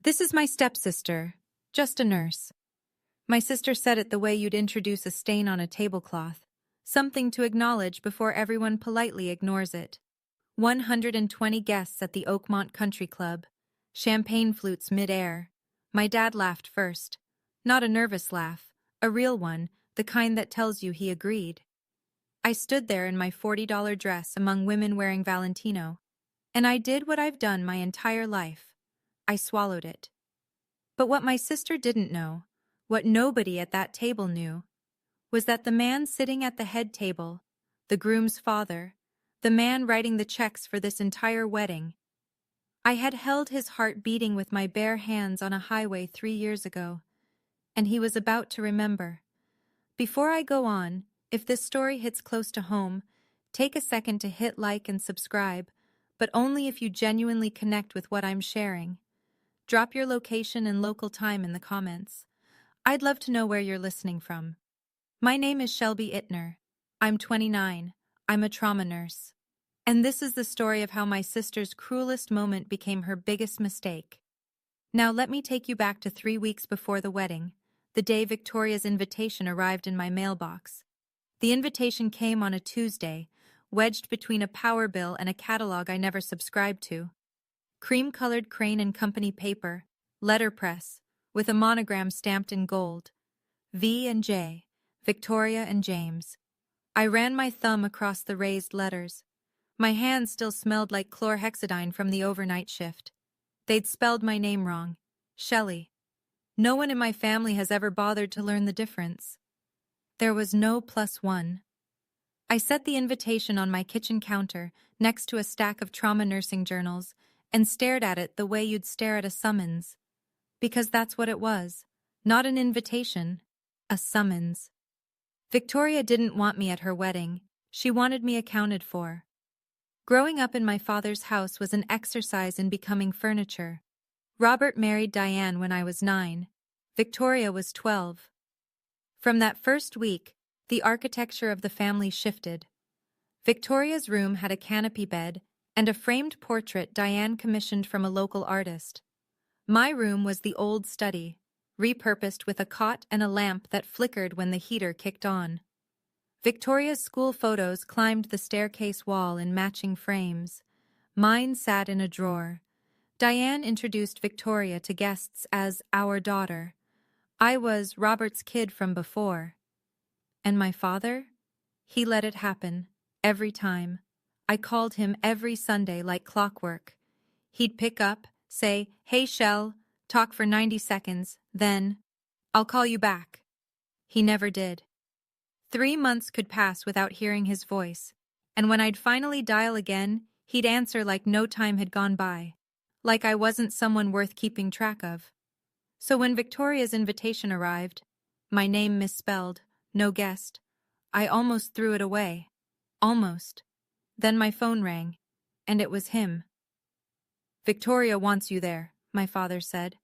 This is my stepsister, just a nurse. My sister said it the way you'd introduce a stain on a tablecloth, something to acknowledge before everyone politely ignores it. 120 guests at the Oakmont Country Club, champagne flutes mid-air. My dad laughed first. Not a nervous laugh, a real one, the kind that tells you he agreed. I stood there in my $40 dress among women wearing Valentino, and I did what I've done my entire life. I swallowed it. But what my sister didn't know, what nobody at that table knew, was that the man sitting at the head table, the groom's father, the man writing the checks for this entire wedding, I had held his heart beating with my bare hands on a highway 3 years ago, and he was about to remember. Before I go on, if this story hits close to home, take a second to hit like and subscribe, but only if you genuinely connect with what I'm sharing. Drop your location and local time in the comments. I'd love to know where you're listening from. My name is Shelby Ittner. I'm 29. I'm a trauma nurse. And this is the story of how my sister's cruelest moment became her biggest mistake. Now let me take you back to 3 weeks before the wedding, the day Victoria's invitation arrived in my mailbox. The invitation came on a Tuesday, wedged between a power bill and a catalog I never subscribed to. Cream-colored Crane and Company paper, letterpress, with a monogram stamped in gold. V and J, Victoria and James. I ran my thumb across the raised letters. My hands still smelled like chlorhexidine from the overnight shift. They'd spelled my name wrong. Shelley. No one in my family has ever bothered to learn the difference. There was no +1. I set the invitation on my kitchen counter next to a stack of trauma nursing journals and stared at it the way you'd stare at a summons. Because that's what it was. Not an invitation. A summons. Victoria didn't want me at her wedding. She wanted me accounted for. Growing up in my father's house was an exercise in becoming furniture. Robert married Diane when I was 9. Victoria was 12. From that first week, the architecture of the family shifted. Victoria's room had a canopy bed and a framed portrait Diane commissioned from a local artist. My room was the old study, repurposed with a cot and a lamp that flickered when the heater kicked on. Victoria's school photos climbed the staircase wall in matching frames. Mine sat in a drawer. Diane introduced Victoria to guests as our daughter. I was Robert's kid from before. And my father? He let it happen, every time. I called him every Sunday like clockwork. He'd pick up, say, "Hey, Shell," talk for 90 seconds, then, "I'll call you back." He never did. 3 months could pass without hearing his voice, and when I'd finally dial again, he'd answer like no time had gone by, like I wasn't someone worth keeping track of. So when Victoria's invitation arrived, my name misspelled, no guest, I almost threw it away. Almost. Then my phone rang, and it was him. "Victoria wants you there," my father said.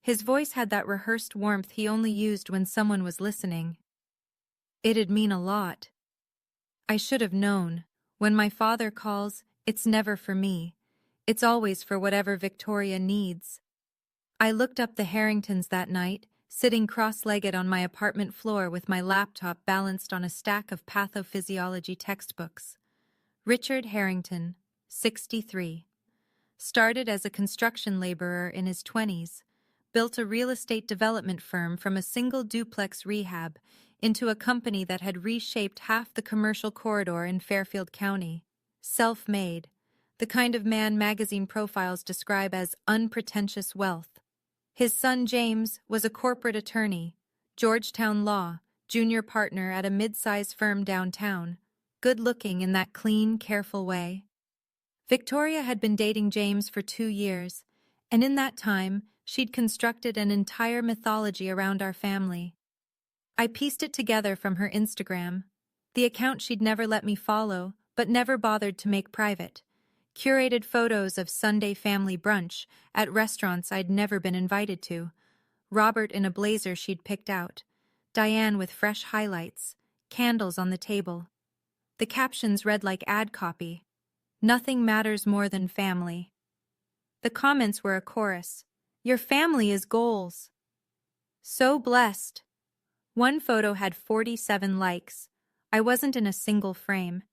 His voice had that rehearsed warmth he only used when someone was listening. It'd mean a lot. I should have known. When my father calls, it's never for me. It's always for whatever Victoria needs. I looked up the Harringtons that night, sitting cross-legged on my apartment floor with my laptop balanced on a stack of pathophysiology textbooks. Richard Harrington, 63. Started as a construction laborer in his 20s, built a real estate development firm from a single duplex rehab into a company that had reshaped half the commercial corridor in Fairfield County. Self-made, the kind of man magazine profiles describe as unpretentious wealth. His son James was a corporate attorney, Georgetown Law, junior partner at a mid-size firm downtown, good-looking in that clean, careful way. Victoria had been dating James for 2 years, and in that time, she'd constructed an entire mythology around our family. I pieced it together from her Instagram, the account she'd never let me follow, but never bothered to make private. Curated photos of Sunday family brunch at restaurants I'd never been invited to. Robert in a blazer she'd picked out. Diane with fresh highlights. Candles on the table. The captions read like ad copy. "Nothing matters more than family." The comments were a chorus. Your family is goals. So blessed. One photo had 47 likes. I wasn't in a single frame.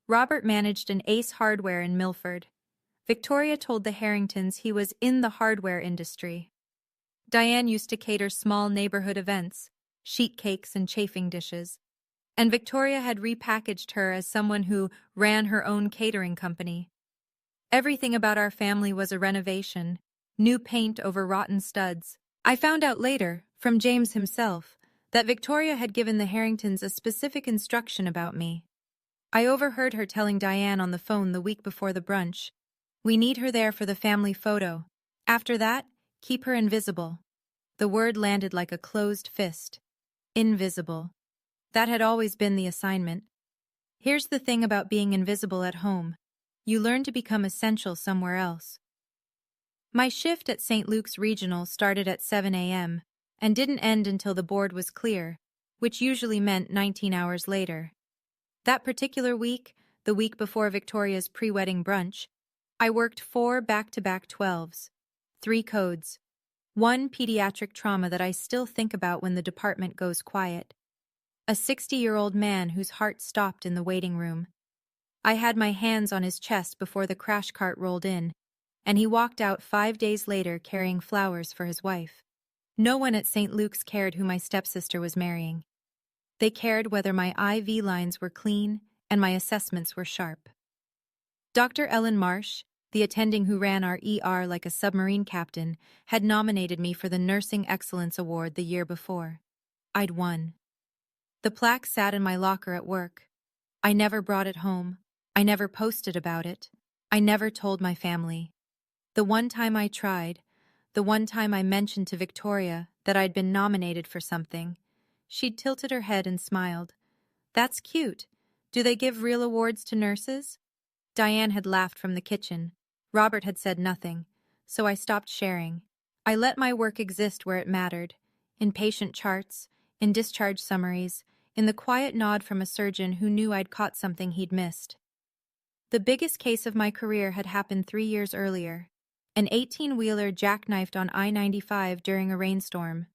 Robert managed an Ace Hardware in Milford. Victoria told the Harringtons he was in the hardware industry. Diane used to cater small neighborhood events, sheet cakes and chafing dishes. And Victoria had repackaged her as someone who ran her own catering company. Everything about our family was a renovation, new paint over rotten studs. I found out later, from James himself, that Victoria had given the Harringtons a specific instruction about me. I overheard her telling Diane on the phone the week before the brunch, "We need her there for the family photo. After that, keep her invisible." The word landed like a closed fist. Invisible. That had always been the assignment. Here's the thing about being invisible at home. You learn to become essential somewhere else. My shift at St. Luke's Regional started at 7 a.m. and didn't end until the board was clear, which usually meant 19 hours later. That particular week, the week before Victoria's pre-wedding brunch, I worked 4 back-to-back 12s, 3 codes, 1 pediatric trauma that I still think about when the department goes quiet, a 60-year-old man whose heart stopped in the waiting room. I had my hands on his chest before the crash cart rolled in, and he walked out 5 days later carrying flowers for his wife. No one at St. Luke's cared who my stepsister was marrying. They cared whether my IV lines were clean and my assessments were sharp. Dr. Ellen Marsh, the attending who ran our ER like a submarine captain, had nominated me for the Nursing Excellence Award the year before. I'd won. The plaque sat in my locker at work. I never brought it home. I never posted about it. I never told my family. The one time I tried, the one time I mentioned to Victoria that I'd been nominated for something, she'd tilted her head and smiled. "That's cute. Do they give real awards to nurses?" Diane had laughed from the kitchen. Robert had said nothing, so I stopped sharing. I let my work exist where it mattered, in patient charts, in discharge summaries, in the quiet nod from a surgeon who knew I'd caught something he'd missed. The biggest case of my career had happened 3 years earlier. An 18-wheeler jackknifed on I-95 during a rainstorm.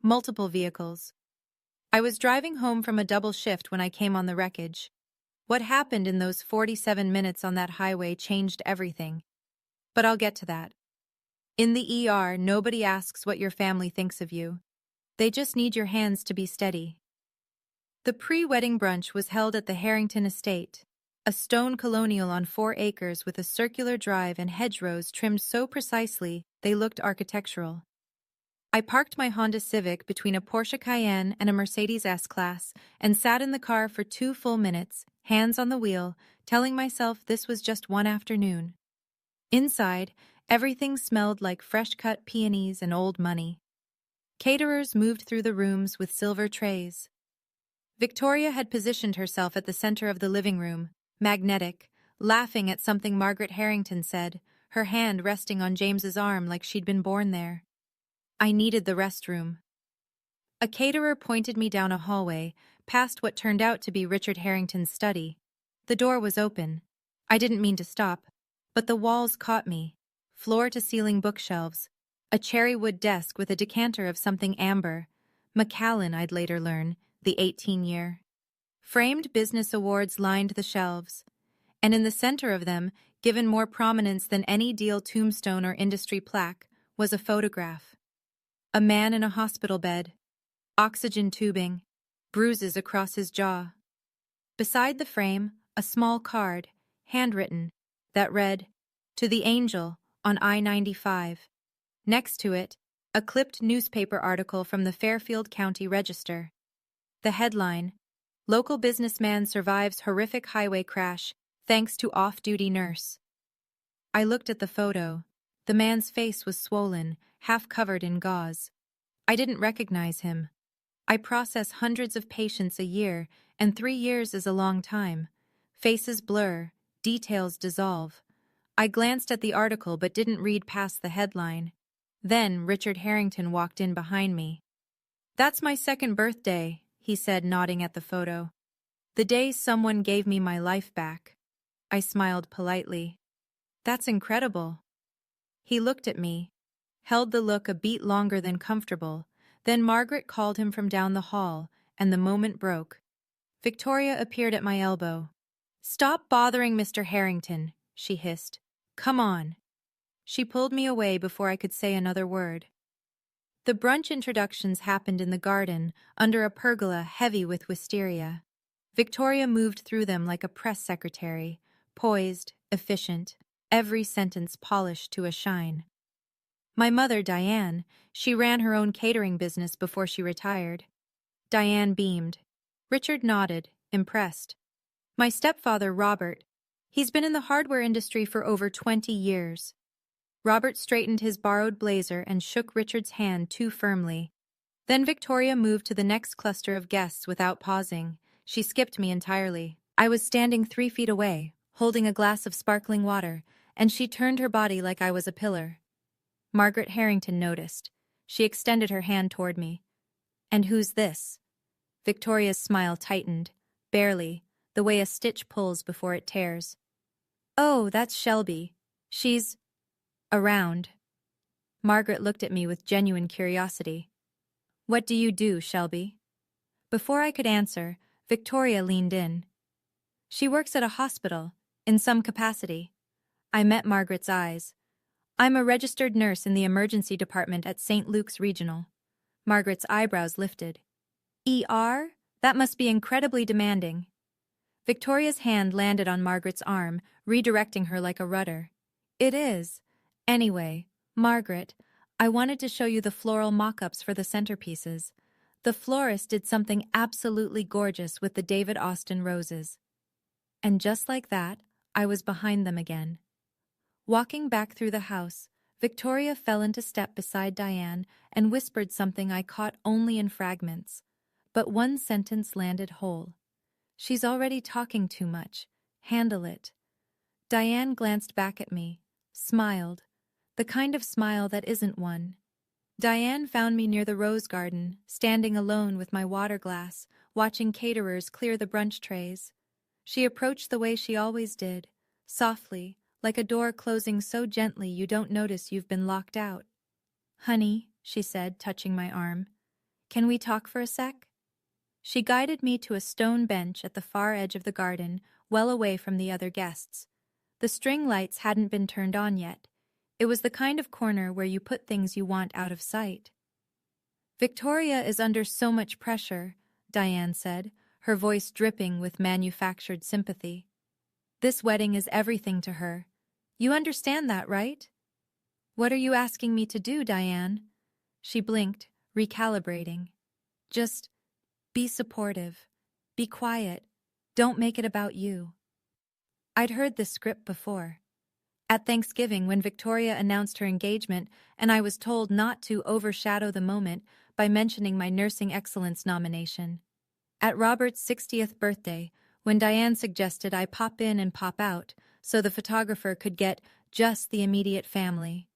Multiple vehicles. I was driving home from a double shift when I came on the wreckage. What happened in those 47 minutes on that highway changed everything. But I'll get to that. In the ER, nobody asks what your family thinks of you. They just need your hands to be steady. The pre-wedding brunch was held at the Harrington estate, a stone colonial on 4 acres with a circular drive and hedgerows trimmed so precisely they looked architectural. I parked my Honda Civic between a Porsche Cayenne and a Mercedes S-Class and sat in the car for 2 full minutes, hands on the wheel, telling myself this was just one afternoon. Inside, everything smelled like fresh-cut peonies and old money. Caterers moved through the rooms with silver trays. Victoria had positioned herself at the center of the living room, magnetic, laughing at something Margaret Harrington said, her hand resting on James's arm like she'd been born there. I needed the restroom. A caterer pointed me down a hallway, past what turned out to be Richard Harrington's study. The door was open. I didn't mean to stop, but the walls caught me. Floor-to-ceiling bookshelves, a cherry-wood desk with a decanter of something amber, Macallan, I'd later learn, the 18-year. Framed business awards lined the shelves, and in the center of them, given more prominence than any deal tombstone or industry plaque, was a photograph. A man in a hospital bed, oxygen tubing, bruises across his jaw. Beside the frame, a small card, handwritten, that read, "To the Angel, on I-95. Next to it, a clipped newspaper article from the Fairfield County Register. The headline, "Local businessman survives horrific highway crash, thanks to off-duty nurse." I looked at the photo. The man's face was swollen, half covered in gauze. I didn't recognize him. I process hundreds of patients a year, and 3 years is a long time. Faces blur, details dissolve. I glanced at the article but didn't read past the headline. Then Richard Harrington walked in behind me. "That's my 2nd birthday," he said, nodding at the photo. "The day someone gave me my life back." I smiled politely. "That's incredible." He looked at me. held the look a beat longer than comfortable. Then Margaret called him from down the hall, and the moment broke. Victoria appeared at my elbow. "Stop bothering Mr. Harrington," she hissed. "Come on." She pulled me away before I could say another word. The brunch introductions happened in the garden, under a pergola heavy with wisteria. Victoria moved through them like a press secretary, poised, efficient, every sentence polished to a shine. My mother, Diane, she ran her own catering business before she retired. Diane beamed. Richard nodded, impressed. My stepfather, Robert, he's been in the hardware industry for over 20 years. Robert straightened his borrowed blazer and shook Richard's hand too firmly. Then Victoria moved to the next cluster of guests without pausing. She skipped me entirely. I was standing 3 feet away, holding a glass of sparkling water, and she turned her body like I was a pillar. Margaret Harrington noticed. She extended her hand toward me. "And who's this?" Victoria's smile tightened, barely, the way a stitch pulls before it tears. "Oh, that's Shelby. She's around." Margaret looked at me with genuine curiosity. "What do you do, Shelby?" Before I could answer, Victoria leaned in. "She works at a hospital, in some capacity." I met Margaret's eyes. "I'm a registered nurse in the emergency department at St. Luke's Regional." Margaret's eyebrows lifted. "ER? That must be incredibly demanding." Victoria's hand landed on Margaret's arm, redirecting her like a rudder. "It is. Anyway, Margaret, I wanted to show you the floral mock-ups for the centerpieces. The florist did something absolutely gorgeous with the David Austin roses." And just like that, I was behind them again. Walking back through the house, Victoria fell into step beside Diane and whispered something I caught only in fragments. But one sentence landed whole. "She's already talking too much. Handle it." Diane glanced back at me, smiled, the kind of smile that isn't one. Diane found me near the rose garden, standing alone with my water glass, watching caterers clear the brunch trays. She approached the way she always did, softly, like a door closing so gently you don't notice you've been locked out. "Honey," she said, touching my arm, "can we talk for a sec?" She guided me to a stone bench at the far edge of the garden, well away from the other guests. The string lights hadn't been turned on yet. It was the kind of corner where you put things you want out of sight. "Victoria is under so much pressure," Diane said, her voice dripping with manufactured sympathy. "This wedding is everything to her. You understand that, right?" "What are you asking me to do, Diane?" She blinked, recalibrating. "Just be supportive. Be quiet. Don't make it about you." I'd heard this script before. At Thanksgiving, when Victoria announced her engagement, and I was told not to overshadow the moment by mentioning my nursing excellence nomination. At Robert's 60th birthday, when Diane suggested I pop in and pop out so the photographer could get just the immediate family.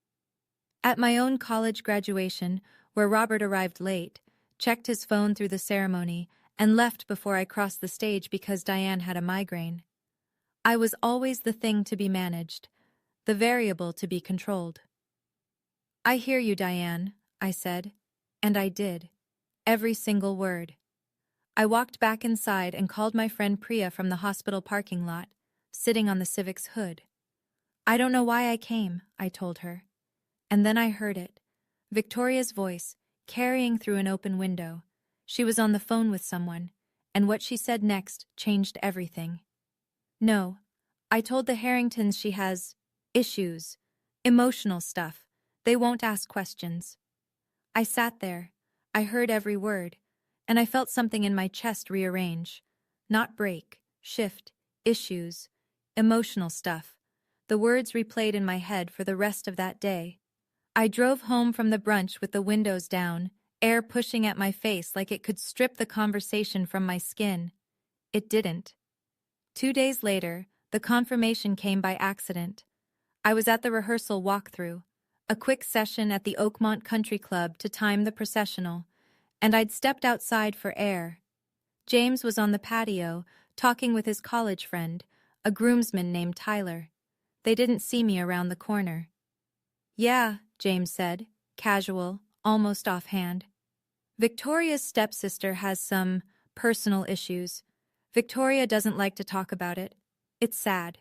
At my own college graduation, where Robert arrived late, checked his phone through the ceremony, and left before I crossed the stage because Diane had a migraine. I was always the thing to be managed, the variable to be controlled. "I hear you, Diane," I said, and I did. Every single word. I walked back inside and called my friend Priya from the hospital parking lot, sitting on the Civic's hood. "I don't know why I came," I told her. And then I heard it. Victoria's voice, carrying through an open window. She was on the phone with someone, and what she said next changed everything. "No, I told the Harringtons she has issues, emotional stuff. They won't ask questions." I sat there. I heard every word, and I felt something in my chest rearrange. Not break, shift, issues, emotional stuff. The words replayed in my head for the rest of that day. I drove home from the brunch with the windows down, air pushing at my face like it could strip the conversation from my skin. It didn't. 2 days later, the confirmation came by accident. I was at the rehearsal walkthrough, a quick session at the Oakmont Country Club to time the processional, and I'd stepped outside for air. James was on the patio, talking with his college friend, a groomsman named Tyler. They didn't see me around the corner. "Yeah," James said. casual, almost offhand. Victoria's stepsister has some personal issues. Victoria doesn't like to talk about it. It's sad.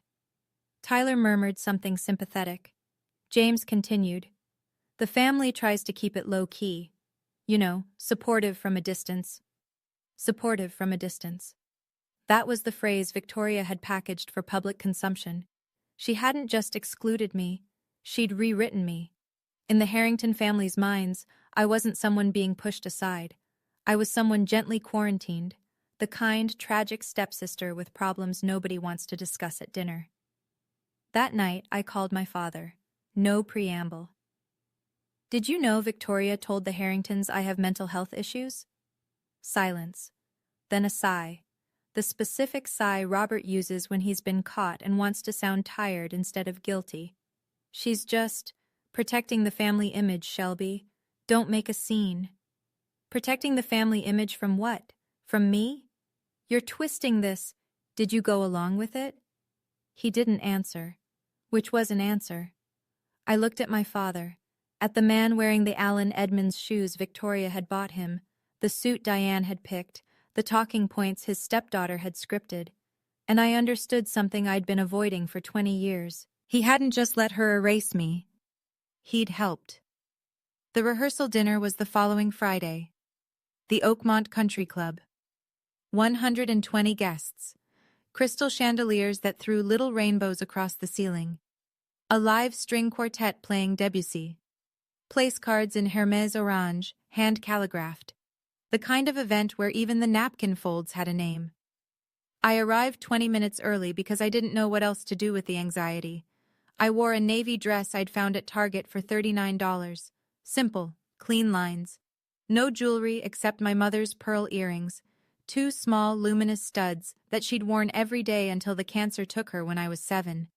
Tyler murmured something sympathetic. James continued. The family tries to keep it low-key. You know, supportive from a distance. Supportive from a distance. That was the phrase Victoria had packaged for public consumption. She hadn't just excluded me, she'd rewritten me. In the Harrington family's minds, I wasn't someone being pushed aside. I was someone gently quarantined, the kind, tragic stepsister with problems nobody wants to discuss at dinner. That night, I called my father. No preamble. Did you know Victoria told the Harringtons I have mental health issues? Silence. Then a sigh. The specific sigh Robert uses when he's been caught and wants to sound tired instead of guilty. She's just protecting the family image, Shelby. Don't make a scene. Protecting the family image from what? From me? You're twisting this. Did you go along with it? He didn't answer. Which was an answer. I looked at my father, at the man wearing the Allen Edmonds shoes Victoria had bought him, the suit Diane had picked, the talking points his stepdaughter had scripted, and I understood something I'd been avoiding for 20 years. He hadn't just let her erase me. He'd helped. The rehearsal dinner was the following Friday. The Oakmont Country Club. 120 guests. Crystal chandeliers that threw little rainbows across the ceiling. A live string quartet playing Debussy. Place cards in Hermès orange, hand calligraphed. The kind of event where even the napkin folds had a name. I arrived 20 minutes early because I didn't know what else to do with the anxiety. I wore a navy dress I'd found at Target for $39. Simple, clean lines. No jewelry except my mother's pearl earrings, 2 small, luminous studs that she'd worn every day until the cancer took her when I was 7.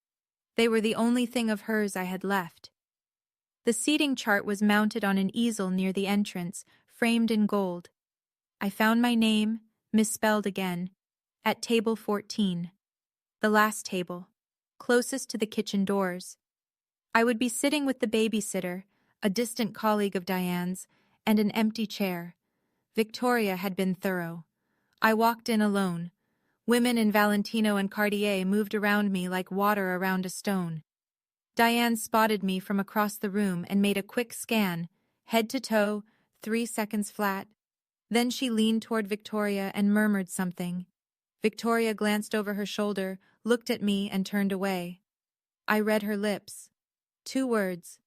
They were the only thing of hers I had left. The seating chart was mounted on an easel near the entrance, framed in gold. I found my name, misspelled again, at table 14. The last table, closest to the kitchen doors. I would be sitting with the babysitter, a distant colleague of Diane's, and an empty chair. Victoria had been thorough. I walked in alone. Women in Valentino and Cartier moved around me like water around a stone. Diane spotted me from across the room and made a quick scan, head to toe, 3 seconds flat. Then she leaned toward Victoria and murmured something. Victoria glanced over her shoulder, looked at me, and turned away. I read her lips. 2 words.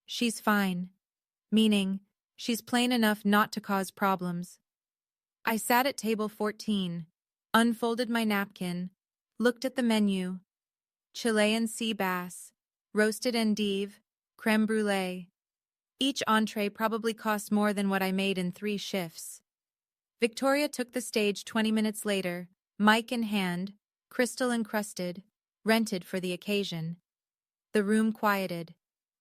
She's fine. Meaning, she's plain enough not to cause problems. I sat at table 14, unfolded my napkin, looked at the menu. Chilean sea bass, roasted endive, creme brulee. Each entree probably cost more than what I made in 3 shifts. Victoria took the stage 20 minutes later, mic in hand, crystal encrusted, rented for the occasion. The room quieted,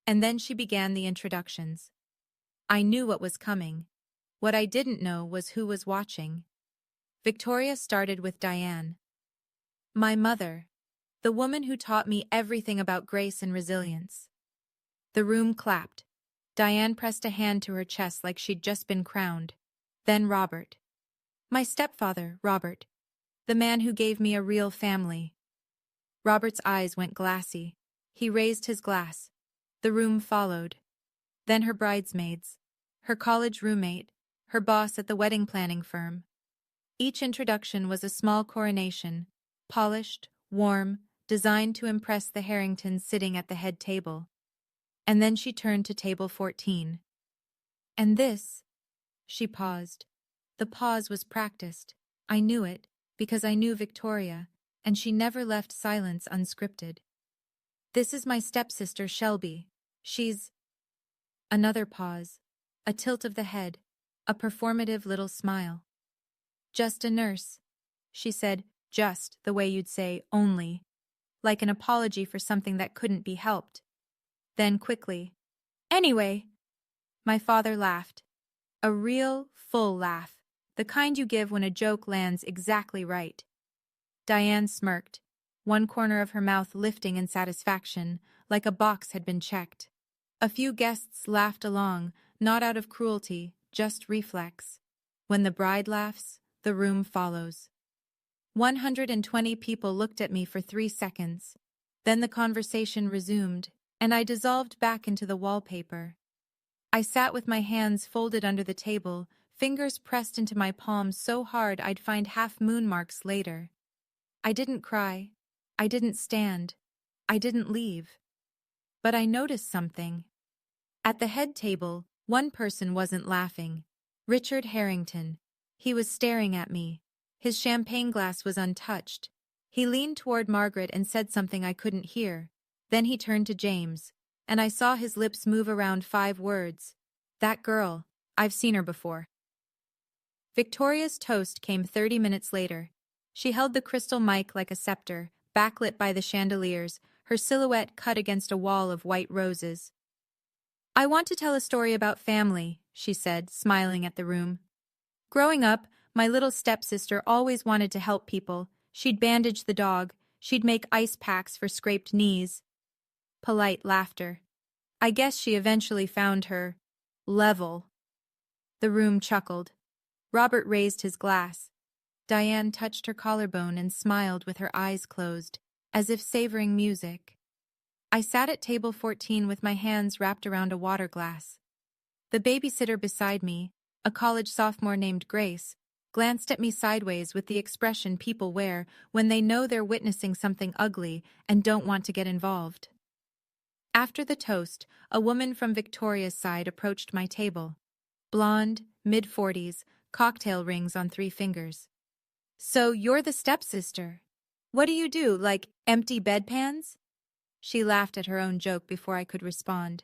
and then she began the introductions. I knew what was coming. What I didn't know was who was watching. Victoria started with Diane. My mother, the woman who taught me everything about grace and resilience. The room clapped. Diane pressed a hand to her chest like she'd just been crowned. Then Robert. My stepfather, Robert. The man who gave me a real family. Robert's eyes went glassy. He raised his glass. The room followed. Then her bridesmaids. Her college roommate. Her boss at the wedding planning firm. Each introduction was a small coronation, polished, warm, designed to impress the Harringtons sitting at the head table. And then she turned to table 14. And this, she paused. The pause was practiced. I knew it, because I knew Victoria, and she never left silence unscripted. This is my stepsister, Shelby. She's... Another pause, a tilt of the head, a performative little smile. Just a nurse, she said, just the way you'd say only, like an apology for something that couldn't be helped. Then quickly, anyway, my father laughed. A real, full laugh, the kind you give when a joke lands exactly right. Diane smirked, one corner of her mouth lifting in satisfaction, like a box had been checked. A few guests laughed along, Not out of cruelty, just reflex. When the bride laughs, the room follows. 120 people looked at me for 3 seconds. Then the conversation resumed, and I dissolved back into the wallpaper. I sat with my hands folded under the table, fingers pressed into my palms so hard I'd find half-moon marks later. I didn't cry. I didn't stand. I didn't leave. But I noticed something. At the head table, one person wasn't laughing. Richard Harrington. He was staring at me. His champagne glass was untouched. He leaned toward Margaret and said something I couldn't hear. Then he turned to James, and I saw his lips move around 5 words. That girl. I've seen her before. Victoria's toast came 30 minutes later. She held the crystal mic like a scepter, backlit by the chandeliers, her silhouette cut against a wall of white roses. I want to tell a story about family, she said, smiling at the room. Growing up, my little stepsister always wanted to help people. She'd bandage the dog. She'd make ice packs for scraped knees. Polite laughter. I guess she eventually found her level. The room chuckled. Robert raised his glass. Diane touched her collarbone and smiled with her eyes closed, as if savoring music. I sat at table 14 with my hands wrapped around a water glass. The babysitter beside me, a college sophomore named Grace, glanced at me sideways with the expression people wear when they know they're witnessing something ugly and don't want to get involved. After the toast, a woman from Victoria's side approached my table. Blonde, mid-40s, cocktail rings on 3 fingers. So you're the stepsister. What do you do, like empty bedpans? She laughed at her own joke before I could respond.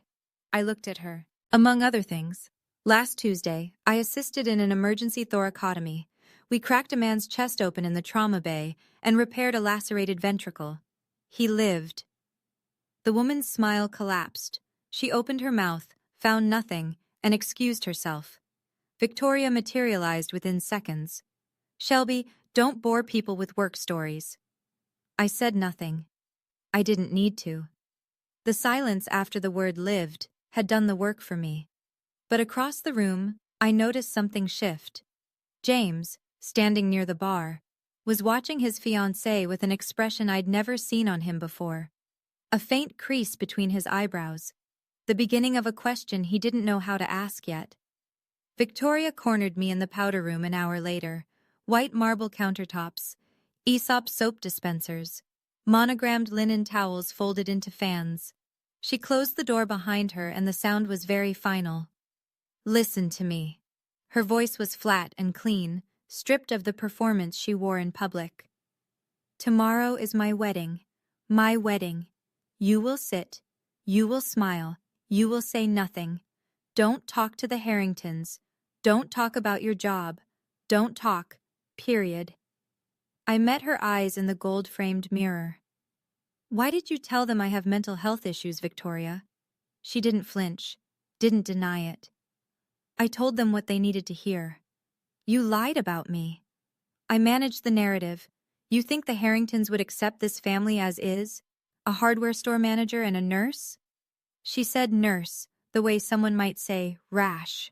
I looked at her. Among other things, last Tuesday, I assisted in an emergency thoracotomy. We cracked a man's chest open in the trauma bay and repaired a lacerated ventricle. He lived. The woman's smile collapsed. She opened her mouth, found nothing, and excused herself. Victoria materialized within seconds. Shelby, don't bore people with work stories. I said nothing. I didn't need to. The silence after the word lived had done the work for me. But across the room, I noticed something shift. James, standing near the bar, was watching his fiancée with an expression I'd never seen on him before. A faint crease between his eyebrows, the beginning of a question he didn't know how to ask yet. Victoria cornered me in the powder room an hour later. White marble countertops, Aesop soap dispensers, monogrammed linen towels folded into fans. She closed the door behind her and the sound was very final. Listen to me. Her voice was flat and clean, stripped of the performance she wore in public. Tomorrow is my wedding. My wedding. You will sit. You will smile. You will say nothing. Don't talk to the Harringtons. Don't talk about your job. Don't talk. Period. I met her eyes in the gold-framed mirror. Why did you tell them I have mental health issues, Victoria? She didn't flinch, didn't deny it. I told them what they needed to hear. You lied about me. I managed the narrative. You think the Harringtons would accept this family as is? A hardware store manager and a nurse? She said nurse, the way someone might say rash.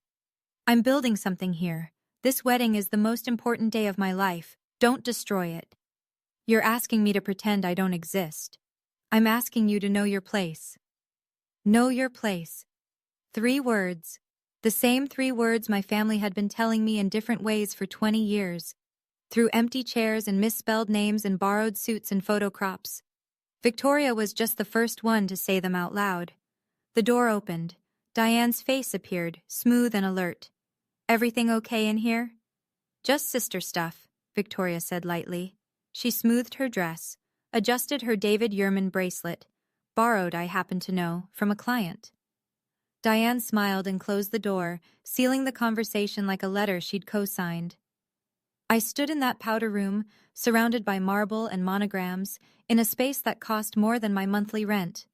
I'm building something here. This wedding is the most important day of my life. Don't destroy it. You're asking me to pretend I don't exist. I'm asking you to know your place. Know your place. 3 words. The same 3 words my family had been telling me in different ways for 20 years. Through empty chairs and misspelled names and borrowed suits and photo crops. Victoria was just the first one to say them out loud. The door opened. Diane's face appeared, smooth and alert. Everything okay in here? Just sister stuff, Victoria said lightly. She smoothed her dress, adjusted her David Yurman bracelet, borrowed, I happen to know, from a client. Diane smiled and closed the door, sealing the conversation like a letter she'd co-signed. I stood in that powder room, surrounded by marble and monograms, in a space that cost more than my monthly rent.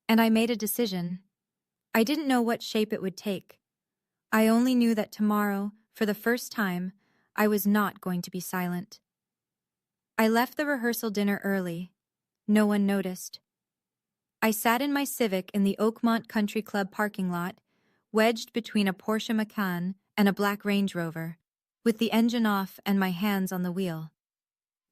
And I made a decision. I didn't know what shape it would take. I only knew that tomorrow, for the first time, I was not going to be silent. I left the rehearsal dinner early. No one noticed. I sat in my Civic in the Oakmont Country Club parking lot, wedged between a Porsche Macan and a black Range Rover, with the engine off and my hands on the wheel.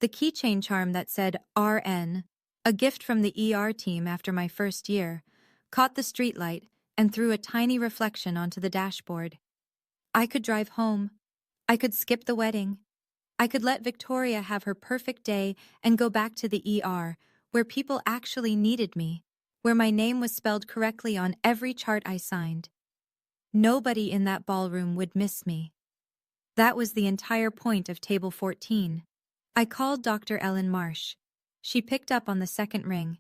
The keychain charm that said RN, a gift from the ER team after my first year, caught the streetlight and threw a tiny reflection onto the dashboard. I could drive home. I could skip the wedding. I could let Victoria have her perfect day and go back to the ER, where people actually needed me, where my name was spelled correctly on every chart I signed. Nobody in that ballroom would miss me. That was the entire point of Table 14. I called Dr. Ellen Marsh. She picked up on the second ring.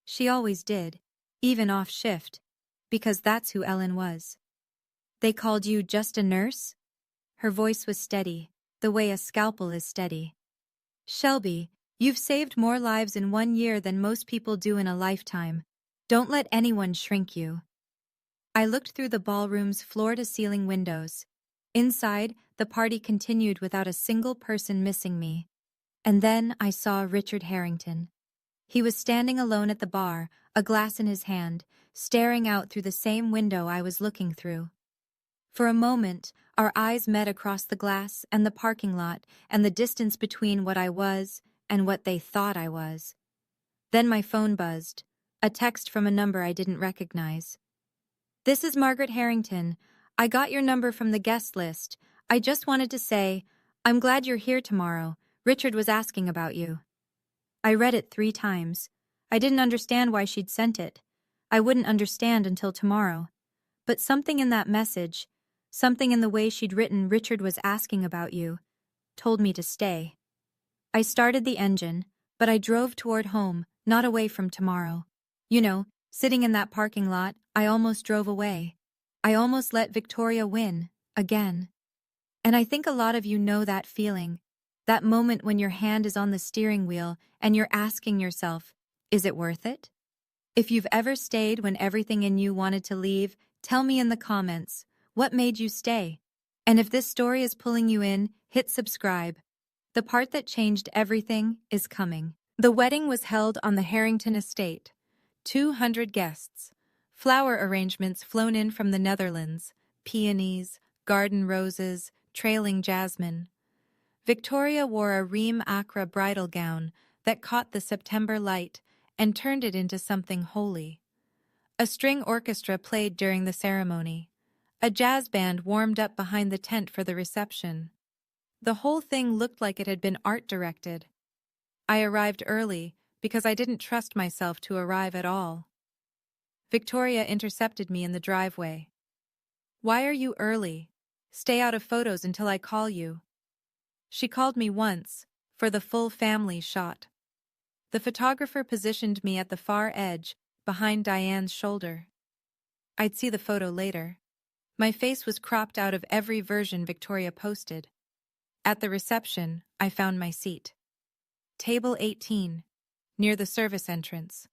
She always did, even off shift, because that's who Ellen was. They called you just a nurse? Her voice was steady, the way a scalpel is steady. Shelby, you've saved more lives in 1 year than most people do in a lifetime. Don't let anyone shrink you. I looked through the ballroom's floor-to-ceiling windows. Inside, the party continued without a single person missing me. And then I saw Richard Harrington. He was standing alone at the bar, a glass in his hand, staring out through the same window I was looking through. For a moment, our eyes met across the glass and the parking lot and the distance between what I was and what they thought I was. Then my phone buzzed, a text from a number I didn't recognize. "This is Margaret Harrington. I got your number from the guest list. I just wanted to say, I'm glad you're here tomorrow. Richard was asking about you." I read it 3 times. I didn't understand why she'd sent it. I wouldn't understand until tomorrow. But something in that message, something in the way she'd written "Richard was asking about you," told me to stay. I started the engine, but I drove toward home, not away from tomorrow. You know, sitting in that parking lot, I almost drove away. I almost let Victoria win, again. And I think a lot of you know that feeling, that moment when your hand is on the steering wheel and you're asking yourself, is it worth it? If you've ever stayed when everything in you wanted to leave, tell me in the comments, what made you stay? And if this story is pulling you in, hit subscribe. The part that changed everything is coming. The wedding was held on the Harrington estate. 200 guests. Flower arrangements flown in from the Netherlands. Peonies, garden roses, trailing jasmine. Victoria wore a Reem Acra bridal gown that caught the September light and turned it into something holy. A string orchestra played during the ceremony. A jazz band warmed up behind the tent for the reception. The whole thing looked like it had been art-directed. I arrived early because I didn't trust myself to arrive at all. Victoria intercepted me in the driveway. "Why are you early? Stay out of photos until I call you." She called me once, for the full family shot. The photographer positioned me at the far edge, behind Diane's shoulder. I'd see the photo later. My face was cropped out of every version Victoria posted. At the reception, I found my seat. Table 18, near the service entrance.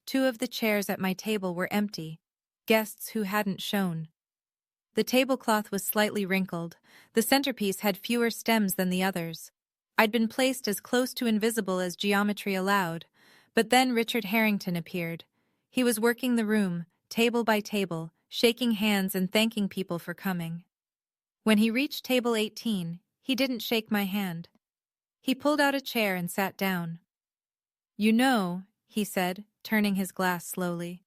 2 of the chairs at my table were empty, guests who hadn't shown. The tablecloth was slightly wrinkled. The centerpiece had fewer stems than the others. I'd been placed as close to invisible as geometry allowed, but then Richard Harrington appeared. He was working the room, table by table, shaking hands and thanking people for coming. When he reached table 18, he didn't shake my hand. He pulled out a chair and sat down. "You know," he said, turning his glass slowly,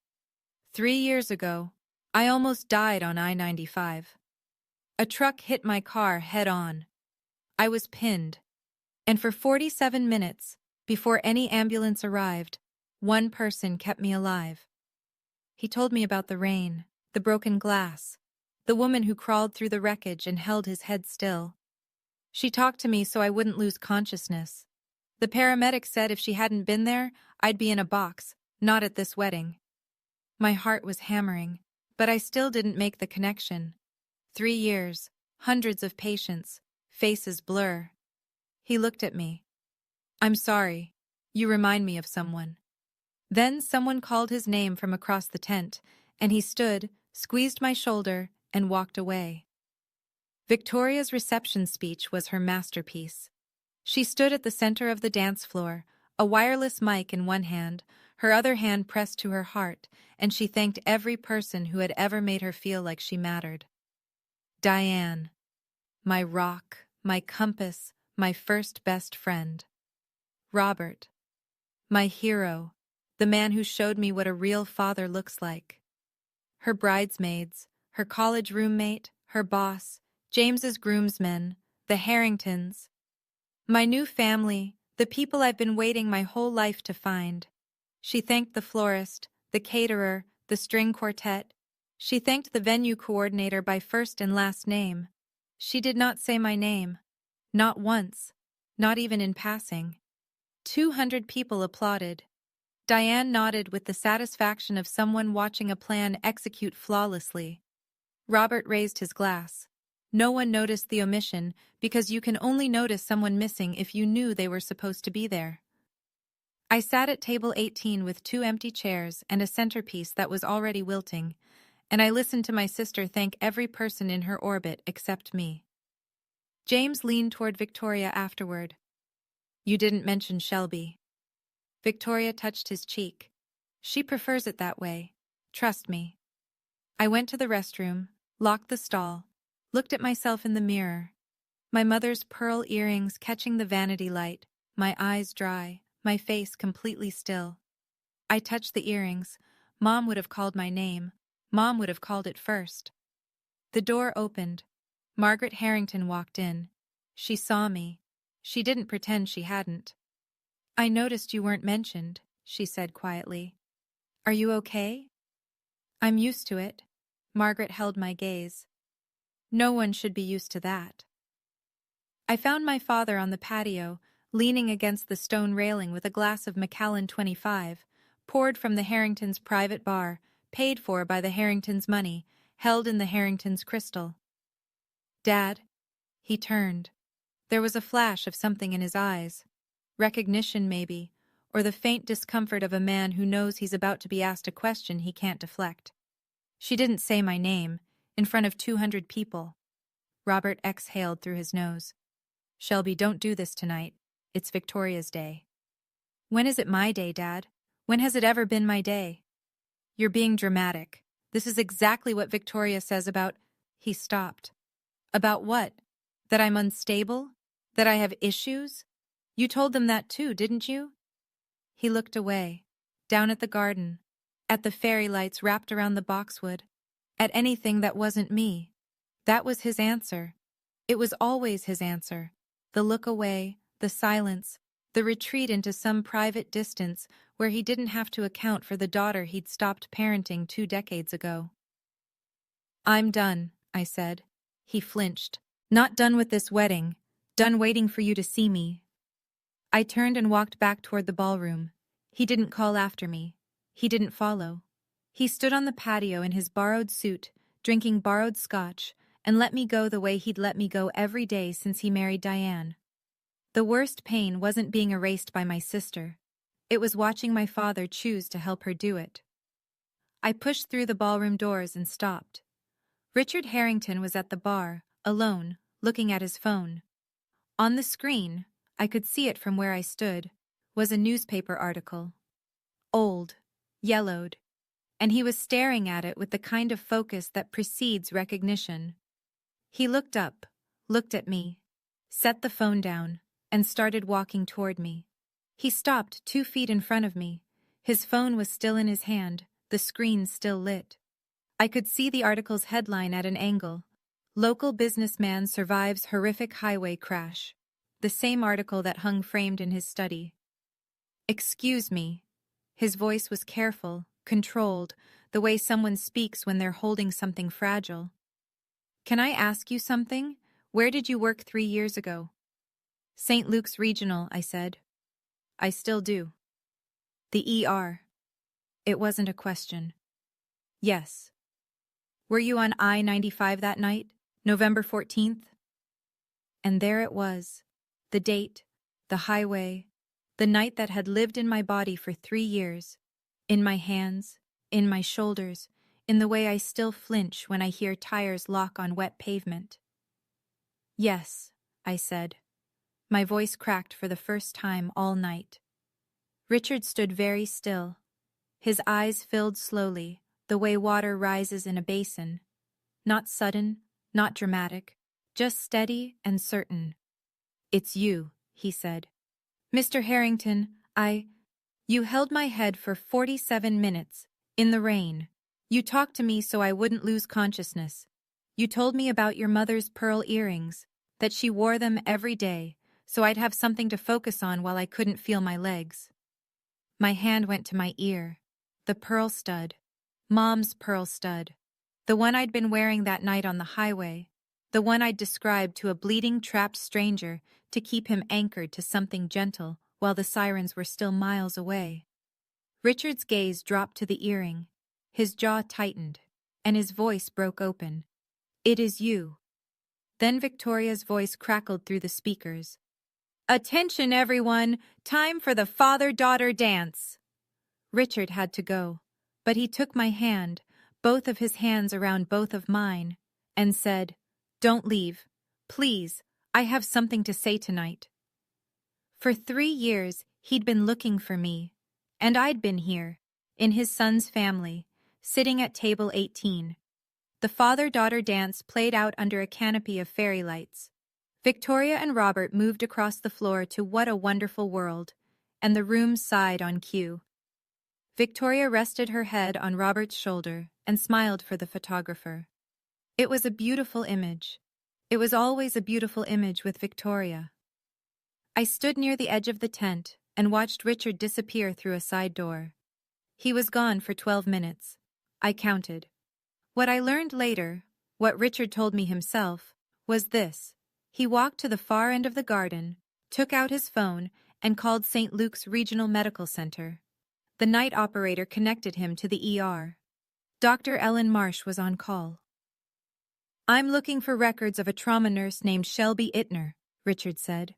3 years ago, I almost died on I-95. A truck hit my car head-on. I was pinned. And for 47 minutes, before any ambulance arrived, 1 person kept me alive." He told me about the rain, the broken glass, the woman who crawled through the wreckage and held his head still. She talked to me so I wouldn't lose consciousness. The paramedic said if she hadn't been there, I'd be in a box, not at this wedding. My heart was hammering, but I still didn't make the connection. 3 years, hundreds of patients, faces blur. He looked at me. "I'm sorry. You remind me of someone." Then someone called his name from across the tent, and he stood, squeezed my shoulder, and walked away. Victoria's reception speech was her masterpiece. She stood at the center of the dance floor, a wireless mic in one hand, Her other hand pressed to her heart, and she thanked every person who had ever made her feel like she mattered. Diane. My rock, my compass, my first best friend. Robert. My hero, the man who showed me what a real father looks like. Her bridesmaids, her college roommate, her boss, James's groomsmen, the Harringtons. My new family, the people I've been waiting my whole life to find. She thanked the florist, the caterer, the string quartet. She thanked the venue coordinator by first and last name. She did not say my name. Not once. Not even in passing. 200 people applauded. Diane nodded with the satisfaction of someone watching a plan execute flawlessly. Robert raised his glass. No one noticed the omission because you can only notice someone missing if you knew they were supposed to be there. I sat at table 18 with 2 empty chairs and a centerpiece that was already wilting, and I listened to my sister thank every person in her orbit except me. James leaned toward Victoria afterward. You didn't mention Shelby. Victoria touched his cheek. She prefers it that way. Trust me. I went to the restroom, locked the stall, looked at myself in the mirror. My mother's pearl earrings catching the vanity light, my eyes dry, my face completely still. I touched the earrings. Mom would have called my name. Mom would have called it first. The door opened. Margaret Harrington walked in. She saw me. She didn't pretend she hadn't. I noticed you weren't mentioned, she said quietly. Are you okay? I'm used to it. Margaret held my gaze. No one should be used to that. I found my father on the patio, leaning against the stone railing with a glass of Macallan 25, poured from the Harringtons' private bar, paid for by the Harringtons' money, held in the Harringtons' crystal. Dad? He turned. There was a flash of something in his eyes. Recognition, maybe, or the faint discomfort of a man who knows he's about to be asked a question he can't deflect. She didn't say my name, in front of 200 people. Robert exhaled through his nose. Shelby, don't do this tonight. It's Victoria's day. When is it my day, Dad? When has it ever been my day? You're being dramatic. This is exactly what Victoria says about... He stopped. About what? That I'm unstable? That I have issues? You told them that too, didn't you? He looked away, down at the garden, at the fairy lights wrapped around the boxwood, at anything that wasn't me. That was his answer. It was always his answer. The look away, the silence, the retreat into some private distance where he didn't have to account for the daughter he'd stopped parenting 2 decades ago. I'm done, I said. He flinched. Not done with this wedding. Done waiting for you to see me. I turned and walked back toward the ballroom. He didn't call after me. He didn't follow. He stood on the patio in his borrowed suit, drinking borrowed scotch, and let me go the way he'd let me go every day since he married Diane. The worst pain wasn't being erased by my sister. It was watching my father choose to help her do it. I pushed through the ballroom doors and stopped. Richard Harrington was at the bar, alone, looking at his phone. On the screen, I could see it from where I stood, was a newspaper article. Old, yellowed, and he was staring at it with the kind of focus that precedes recognition. He looked up, looked at me, set the phone down, and started walking toward me. He stopped 2 feet in front of me. His phone was still in his hand, the screen still lit. I could see the article's headline at an angle. Local businessman survives horrific highway crash. The same article that hung framed in his study. Excuse me. His voice was careful, controlled, the way someone speaks when they're holding something fragile. Can I ask you something? Where did you work 3 years ago? St. Luke's Regional, I said. I still do. The ER. It wasn't a question. Yes. Were you on I-95 that night, November 14th? And there it was. The date, the highway, the night that had lived in my body for 3 years, in my hands, in my shoulders, in the way I still flinch when I hear tires lock on wet pavement. Yes, I said. My voice cracked for the first time all night. Richard stood very still, His eyes filled slowly, the way water rises in a basin. Not sudden, not dramatic, just steady and certain. "It's you," he said. "Mr. Harrington, you held my head for 47 minutes, in the rain. You talked to me so I wouldn't lose consciousness. You told me about your mother's pearl earrings, that she wore them every day, so I'd have something to focus on while I couldn't feel my legs." My hand went to my ear. The pearl stud. Mom's pearl stud. The one I'd been wearing that night on the highway. The one I'd described to a bleeding, trapped stranger to keep him anchored to something gentle while the sirens were still miles away. Richard's gaze dropped to the earring. His jaw tightened, and his voice broke open. "It is you." Then Victoria's voice crackled through the speakers. "Attention, everyone! Time for the father-daughter dance!" Richard had to go, but he took my hand, both of his hands around both of mine, and said, "Don't leave. Please, I have something to say tonight." For 3 years, he'd been looking for me, and I'd been here, in his son's family, sitting at table 18. The father-daughter dance played out under a canopy of fairy lights. Victoria and Robert moved across the floor to "What a Wonderful World," and the room sighed on cue. Victoria rested her head on Robert's shoulder and smiled for the photographer. It was a beautiful image. It was always a beautiful image with Victoria. I stood near the edge of the tent and watched Richard disappear through a side door. He was gone for 12 minutes. I counted. What I learned later, what Richard told me himself, was this. He walked to the far end of the garden, took out his phone, and called St. Luke's Regional Medical Center. The night operator connected him to the ER. Dr. Ellen Marsh was on call. "I'm looking for records of a trauma nurse named Shelby Ittner," Richard said.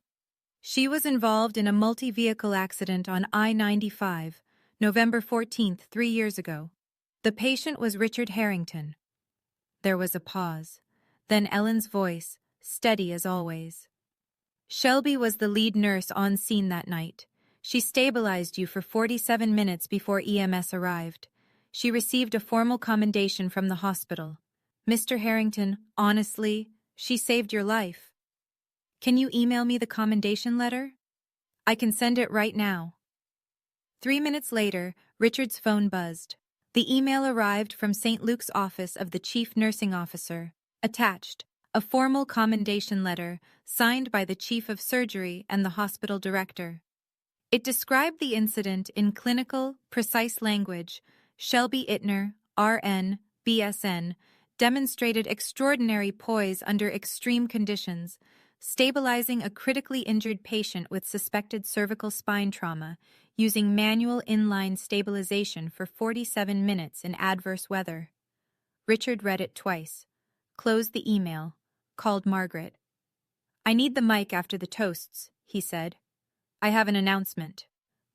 "She was involved in a multi-vehicle accident on I-95, November 14th, 3 years ago. The patient was Richard Harrington." There was a pause. Then Ellen's voice, steady as always. "Shelby was the lead nurse on scene that night. She stabilized you for 47 minutes before EMS arrived. She received a formal commendation from the hospital. Mr. Harrington, honestly, she saved your life. Can you email me the commendation letter? I can send it right now." 3 minutes later, Richard's phone buzzed. The email arrived from St. Luke's office of the chief nursing officer. Attached, a formal commendation letter signed by the chief of surgery and the hospital director. It described the incident in clinical, precise language. Shelby Ittner, RN, BSN, demonstrated extraordinary poise under extreme conditions, stabilizing a critically injured patient with suspected cervical spine trauma using manual inline stabilization for 47 minutes in adverse weather. Richard read it twice, closed the email, called Margaret. "I need the mic after the toasts," he said. "I have an announcement."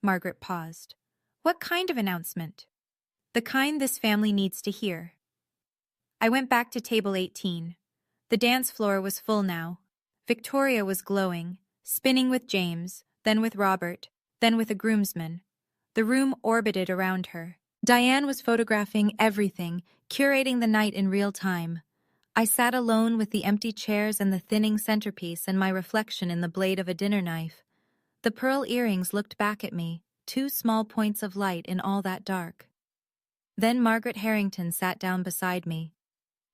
Margaret paused. "What kind of announcement?" "The kind this family needs to hear." I went back to table 18. The dance floor was full now. Victoria was glowing, spinning with James, then with Robert, then with a groomsman. The room orbited around her. Diane was photographing everything, curating the night in real time. I sat alone with the empty chairs and the thinning centerpiece and my reflection in the blade of a dinner knife. The pearl earrings looked back at me, 2 small points of light in all that dark. Then Margaret Harrington sat down beside me.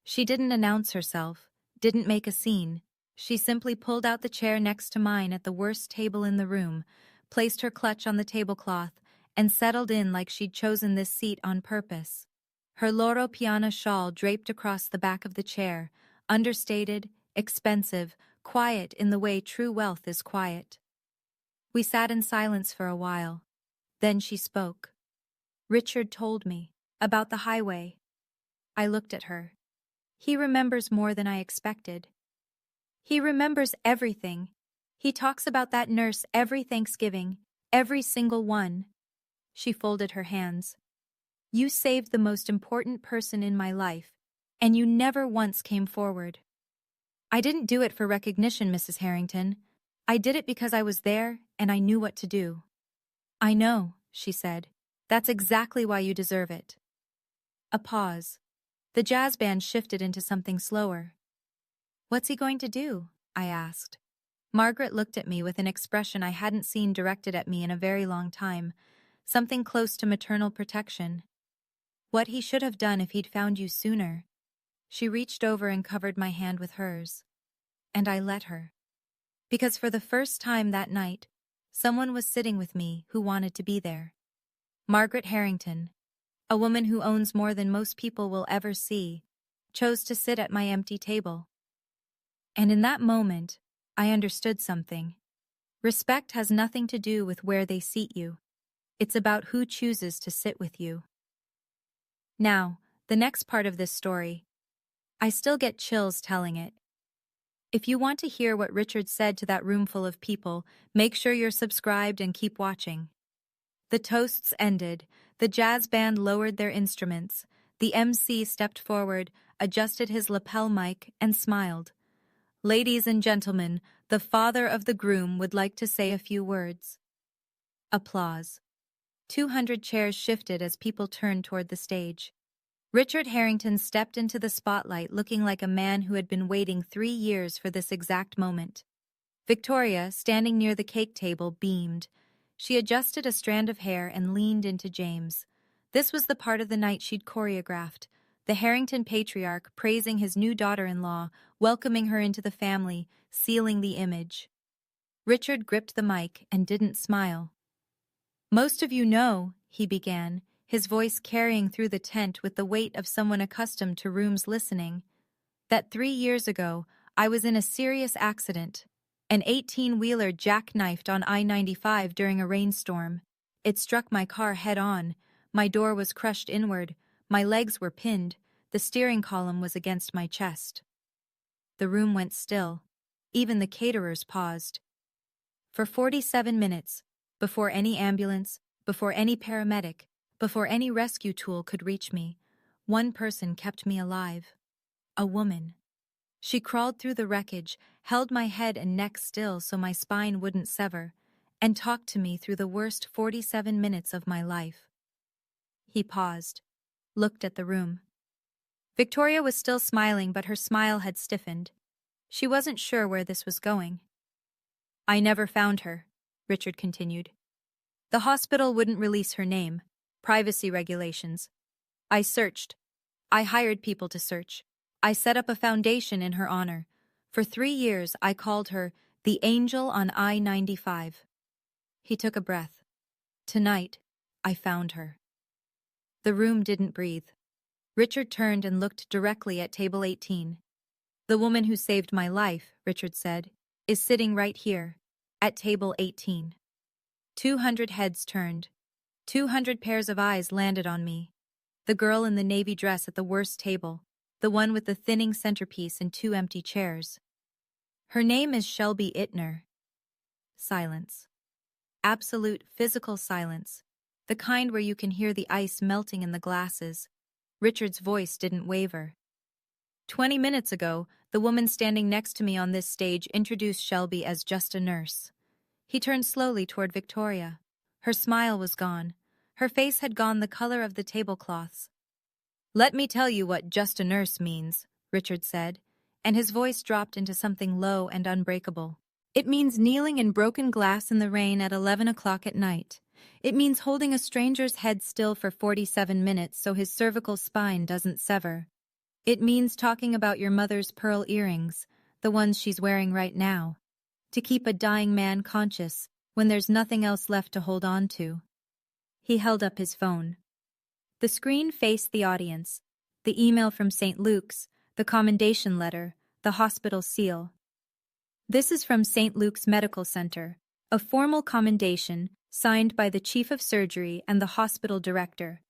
She didn't announce herself, didn't make a scene. She simply pulled out the chair next to mine at the worst table in the room, placed her clutch on the tablecloth, and settled in like she'd chosen this seat on purpose. Her Loro Piana shawl draped across the back of the chair, understated, expensive, quiet in the way true wealth is quiet. We sat in silence for a while. Then she spoke. "Richard told me about the highway." I looked at her. "He remembers more than I expected. He remembers everything. He talks about that nurse every Thanksgiving, every single one." She folded her hands. "You saved the most important person in my life, and you never once came forward." "I didn't do it for recognition, Mrs. Harrington. I did it because I was there and I knew what to do." "I know," she said. That's exactly why you deserve it. A pause. The jazz band shifted into something slower. What's he going to do? I asked. Margaret looked at me with an expression I hadn't seen directed at me in a very long time, something close to maternal protection. What he should have done if he'd found you sooner. She reached over and covered my hand with hers. And I let her. Because for the first time that night, someone was sitting with me who wanted to be there. Margaret Harrington, a woman who owns more than most people will ever see, chose to sit at my empty table. And in that moment, I understood something. Respect has nothing to do with where they seat you. It's about who chooses to sit with you. Now, the next part of this story. I still get chills telling it. If you want to hear what Richard said to that room full of people, make sure you're subscribed and keep watching. The toasts ended, the jazz band lowered their instruments, the MC stepped forward, adjusted his lapel mic, and smiled. Ladies and gentlemen, the father of the groom would like to say a few words. Applause. 200 chairs shifted as people turned toward the stage. Richard Harrington stepped into the spotlight looking like a man who had been waiting 3 years for this exact moment. Victoria, standing near the cake table, beamed. She adjusted a strand of hair and leaned into James. This was the part of the night she'd choreographed. The Harrington patriarch praising his new daughter-in-law, welcoming her into the family, sealing the image. Richard gripped the mic and didn't smile. Most of you know, he began, his voice carrying through the tent with the weight of someone accustomed to rooms listening, that 3 years ago, I was in a serious accident. An 18-wheeler jackknifed on I-95 during a rainstorm. It struck my car head-on. My door was crushed inward. My legs were pinned. The steering column was against my chest. The room went still. Even the caterers paused. For 47 minutes, before any ambulance, before any paramedic, before any rescue tool could reach me, one person kept me alive. A woman. She crawled through the wreckage, held my head and neck still so my spine wouldn't sever, and talked to me through the worst 47 minutes of my life. He paused, looked at the room. Victoria was still smiling, but her smile had stiffened. She wasn't sure where this was going. I never found her, Richard continued. The hospital wouldn't release her name. Privacy regulations. I searched. I hired people to search. I set up a foundation in her honor. For 3 years, I called her the Angel on I-95. He took a breath. Tonight, I found her. The room didn't breathe. Richard turned and looked directly at table 18. The woman who saved my life, Richard said, is sitting right here, at table 18. 200 heads turned. 200 pairs of eyes landed on me. The girl in the navy dress at the worst table, the one with the thinning centerpiece and 2 empty chairs. Her name is Shelby Ittner. Silence. Absolute physical silence, the kind where you can hear the ice melting in the glasses. Richard's voice didn't waver. 20 minutes ago, the woman standing next to me on this stage introduced Shelby as just a nurse. He turned slowly toward Victoria. Her smile was gone. Her face had gone the color of the tablecloths. Let me tell you what just a nurse means, Richard said, and his voice dropped into something low and unbreakable. It means kneeling in broken glass in the rain at 11 o'clock at night. It means holding a stranger's head still for 47 minutes so his cervical spine doesn't sever. It means talking about your mother's pearl earrings, the ones she's wearing right now, to keep a dying man conscious when there's nothing else left to hold on to. He held up his phone. The screen faced the audience. The email from St. Luke's, the commendation letter, the hospital seal. This is from St. Luke's Medical Center, a formal commendation signed by the chief of surgery and the hospital director.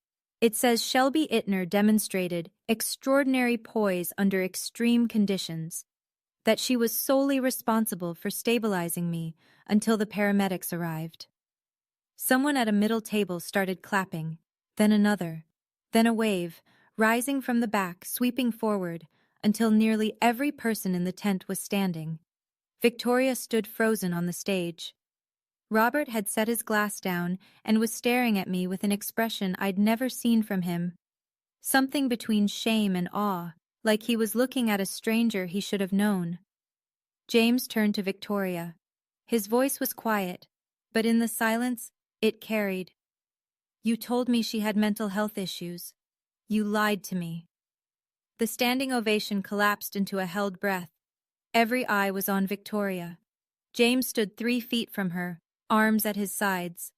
It says Shelby Ittner demonstrated extraordinary poise under extreme conditions, that she was solely responsible for stabilizing me until the paramedics arrived. Someone at a middle table started clapping, then another, then a wave, rising from the back, sweeping forward, until nearly every person in the tent was standing. Victoria stood frozen on the stage. Robert had set his glass down and was staring at me with an expression I'd never seen from him. Something between shame and awe, like he was looking at a stranger he should have known. James turned to Victoria. His voice was quiet, but in the silence, it carried. "You told me she had mental health issues. You lied to me." The standing ovation collapsed into a held breath. Every eye was on Victoria. James stood 3 feet from her, arms at his sides.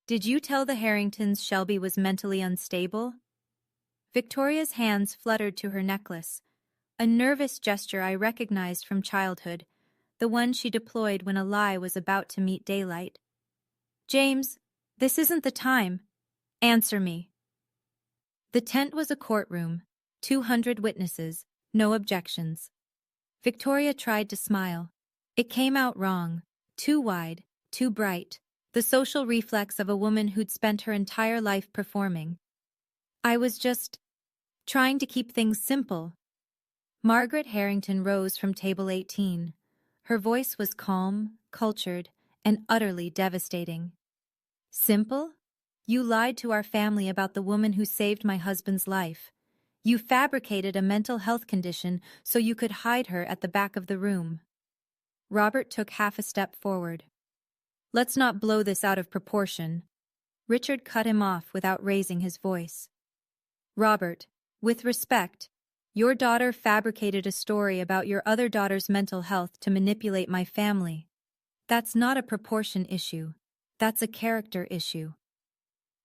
"Did you tell the Harringtons Shelby was mentally unstable?" Victoria's hands fluttered to her necklace, a nervous gesture I recognized from childhood, the one she deployed when a lie was about to meet daylight. "James, this isn't the time. Answer me." The tent was a courtroom, 200 witnesses, no objections. Victoria tried to smile. It came out wrong, too wide, too bright, the social reflex of a woman who'd spent her entire life performing. "I was just trying to keep things simple." Margaret Harrington rose from table 18. Her voice was calm, cultured, and utterly devastating. "Simple? You lied to our family about the woman who saved my husband's life. You fabricated a mental health condition so you could hide her at the back of the room." Robert took half a step forward. "Let's not blow this out of proportion." Richard cut him off without raising his voice. "Robert, with respect, your daughter fabricated a story about your other daughter's mental health to manipulate my family. That's not a proportion issue. That's a character issue."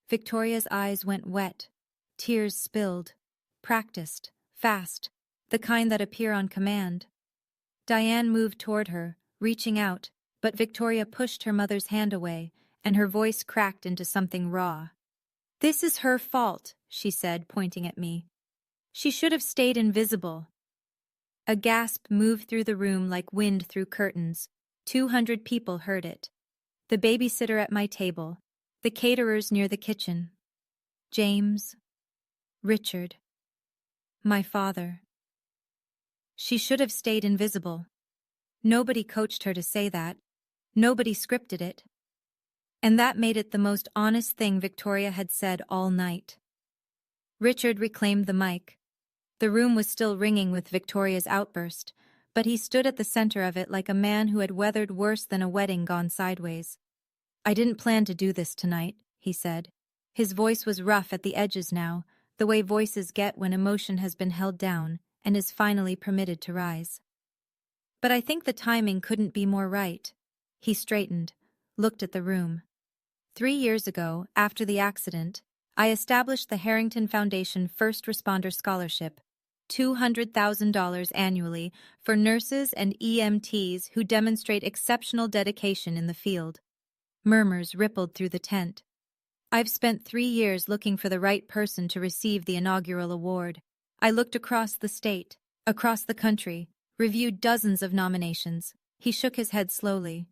Victoria's eyes went wet. Tears spilled. Practiced, fast, the kind that appear on command. Diane moved toward her, reaching out, but Victoria pushed her mother's hand away, and her voice cracked into something raw. "This is her fault," she said, pointing at me. "She should have stayed invisible." A gasp moved through the room like wind through curtains. 200 people heard it. The babysitter at my table, the caterers near the kitchen. James. Richard. My father. She should have stayed invisible. Nobody coached her to say that. Nobody scripted it. And that made it the most honest thing Victoria had said all night. Richard reclaimed the mic. The room was still ringing with Victoria's outburst, but he stood at the center of it like a man who had weathered worse than a wedding gone sideways. "I didn't plan to do this tonight," he said. His voice was rough at the edges now, the way voices get when emotion has been held down and is finally permitted to rise. "But I think the timing couldn't be more right." He straightened, looked at the room. 3 years ago, after the accident, I established the Harrington Foundation First Responder Scholarship, $200,000 annually for nurses and EMTs who demonstrate exceptional dedication in the field. Murmurs rippled through the tent. I've spent 3 years looking for the right person to receive the inaugural award. I looked across the state, across the country, reviewed dozens of nominations. He shook his head slowly.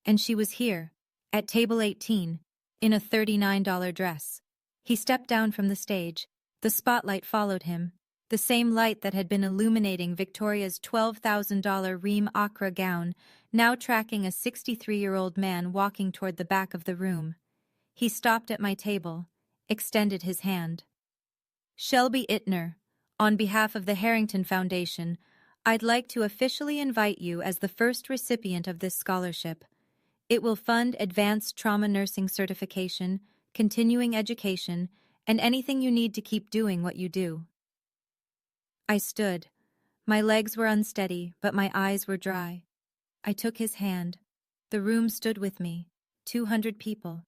And she was here, at table 18, in a $39 dress. He stepped down from the stage. The spotlight followed him, the same light that had been illuminating Victoria's $12,000 Reem Acra gown, now tracking a 63-year-old man walking toward the back of the room. He stopped at my table, extended his hand. "Shelby Ittner, on behalf of the Harrington Foundation, I'd like to officially invite you as the first recipient of this scholarship. It will fund advanced trauma nursing certification, continuing education, and anything you need to keep doing what you do." I stood. My legs were unsteady, but my eyes were dry. I took his hand. The room stood with me, 200 people.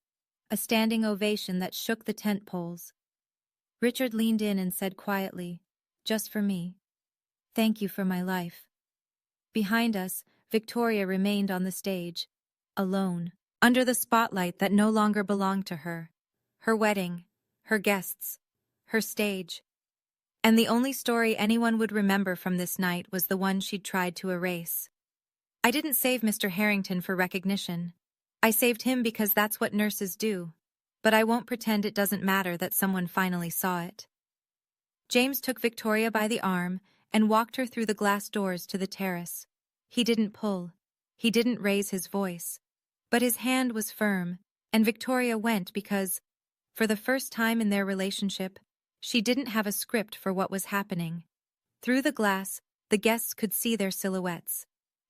A standing ovation that shook the tent poles. Richard leaned in and said quietly, "Just for me. Thank you for my life." Behind us, Victoria remained on the stage, alone, under the spotlight that no longer belonged to her. Her wedding, her guests, her stage. And the only story anyone would remember from this night was the one she'd tried to erase. I didn't save Mr. Harrington for recognition. I saved him because that's what nurses do. But I won't pretend it doesn't matter that someone finally saw it. James took Victoria by the arm and walked her through the glass doors to the terrace. He didn't pull. He didn't raise his voice. But his hand was firm, and Victoria went because, for the first time in their relationship, she didn't have a script for what was happening. Through the glass, the guests could see their silhouettes.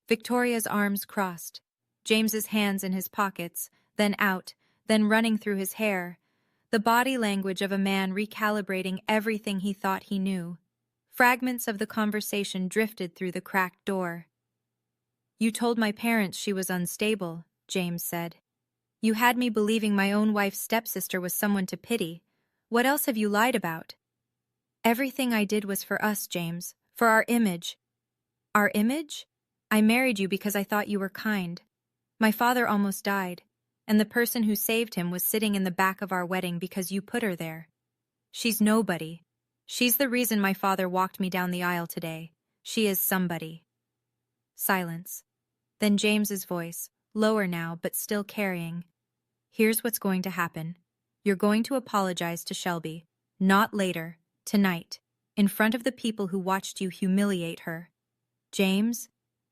Victoria's arms crossed, James's hands in his pockets, then out, then running through his hair. The body language of a man recalibrating everything he thought he knew. Fragments of the conversation drifted through the cracked door. "You told my parents she was unstable," James said. "You had me believing my own wife's stepsister was someone to pity. What else have you lied about?" "Everything I did was for us, James, for our image." "Our image? I married you because I thought you were kind. My father almost died, and the person who saved him was sitting in the back of our wedding because you put her there. She's nobody. She's the reason my father walked me down the aisle today. She is somebody." Silence. Then James's voice, lower now but still carrying. "Here's what's going to happen. You're going to apologize to Shelby. Not later. Tonight. In front of the people who watched you humiliate her. James?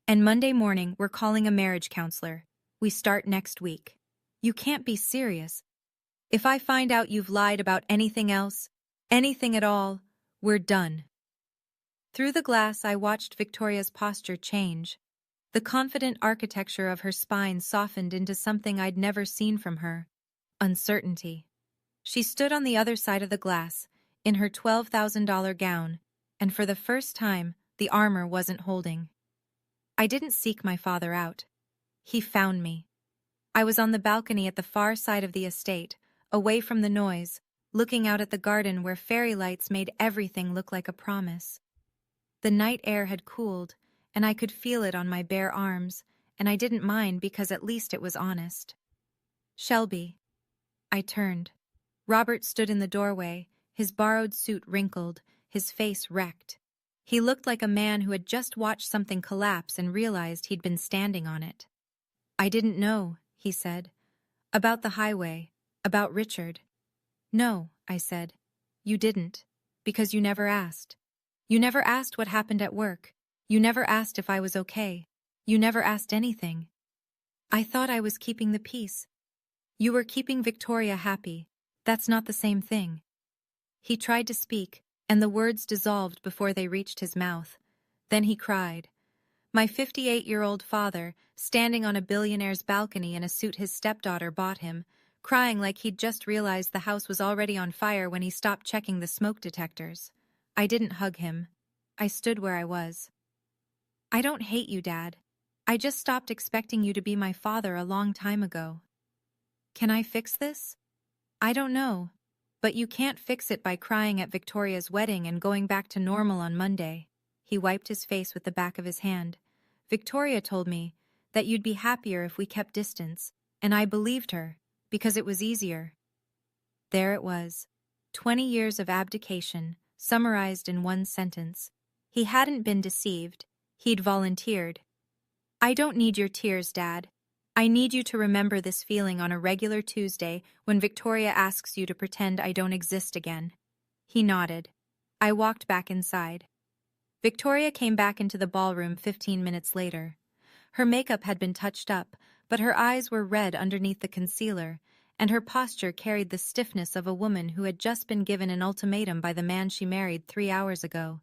And Monday morning we're calling a marriage counselor. We start next week. You can't be serious. If I find out you've lied about anything else, anything at all, we're done." Through the glass I watched Victoria's posture change. The confident architecture of her spine softened into something I'd never seen from her. Uncertainty. She stood on the other side of the glass, in her $12,000 gown, and for the first time, the armor wasn't holding. I didn't seek my father out. He found me. I was on the balcony at the far side of the estate, away from the noise, looking out at the garden where fairy lights made everything look like a promise. The night air had cooled, and I could feel it on my bare arms, and I didn't mind because at least it was honest. "Shelby." I turned. Robert stood in the doorway, his borrowed suit wrinkled, his face wrecked. He looked like a man who had just watched something collapse and realized he'd been standing on it. "I didn't know," he said. "About the highway, about Richard." "No," I said. "You didn't, because you never asked. You never asked what happened at work. You never asked if I was okay. You never asked anything. I thought I was keeping the peace. You were keeping Victoria happy. That's not the same thing." He tried to speak, and the words dissolved before they reached his mouth. Then he cried. My 58-year-old father, standing on a billionaire's balcony in a suit his stepdaughter bought him, crying like he'd just realized the house was already on fire when he stopped checking the smoke detectors. I didn't hug him. I stood where I was. "I don't hate you, Dad. I just stopped expecting you to be my father a long time ago. Can I fix this? I don't know. But you can't fix it by crying at Victoria's wedding and going back to normal on Monday." He wiped his face with the back of his hand. "Victoria told me that you'd be happier if we kept distance, and I believed her, because it was easier." There it was. 20 years of abdication, summarized in one sentence. He hadn't been deceived. He'd volunteered. "I don't need your tears, Dad. I need you to remember this feeling on a regular Tuesday when Victoria asks you to pretend I don't exist again." He nodded. I walked back inside. Victoria came back into the ballroom 15 minutes later. Her makeup had been touched up, but her eyes were red underneath the concealer, and her posture carried the stiffness of a woman who had just been given an ultimatum by the man she married 3 hours ago.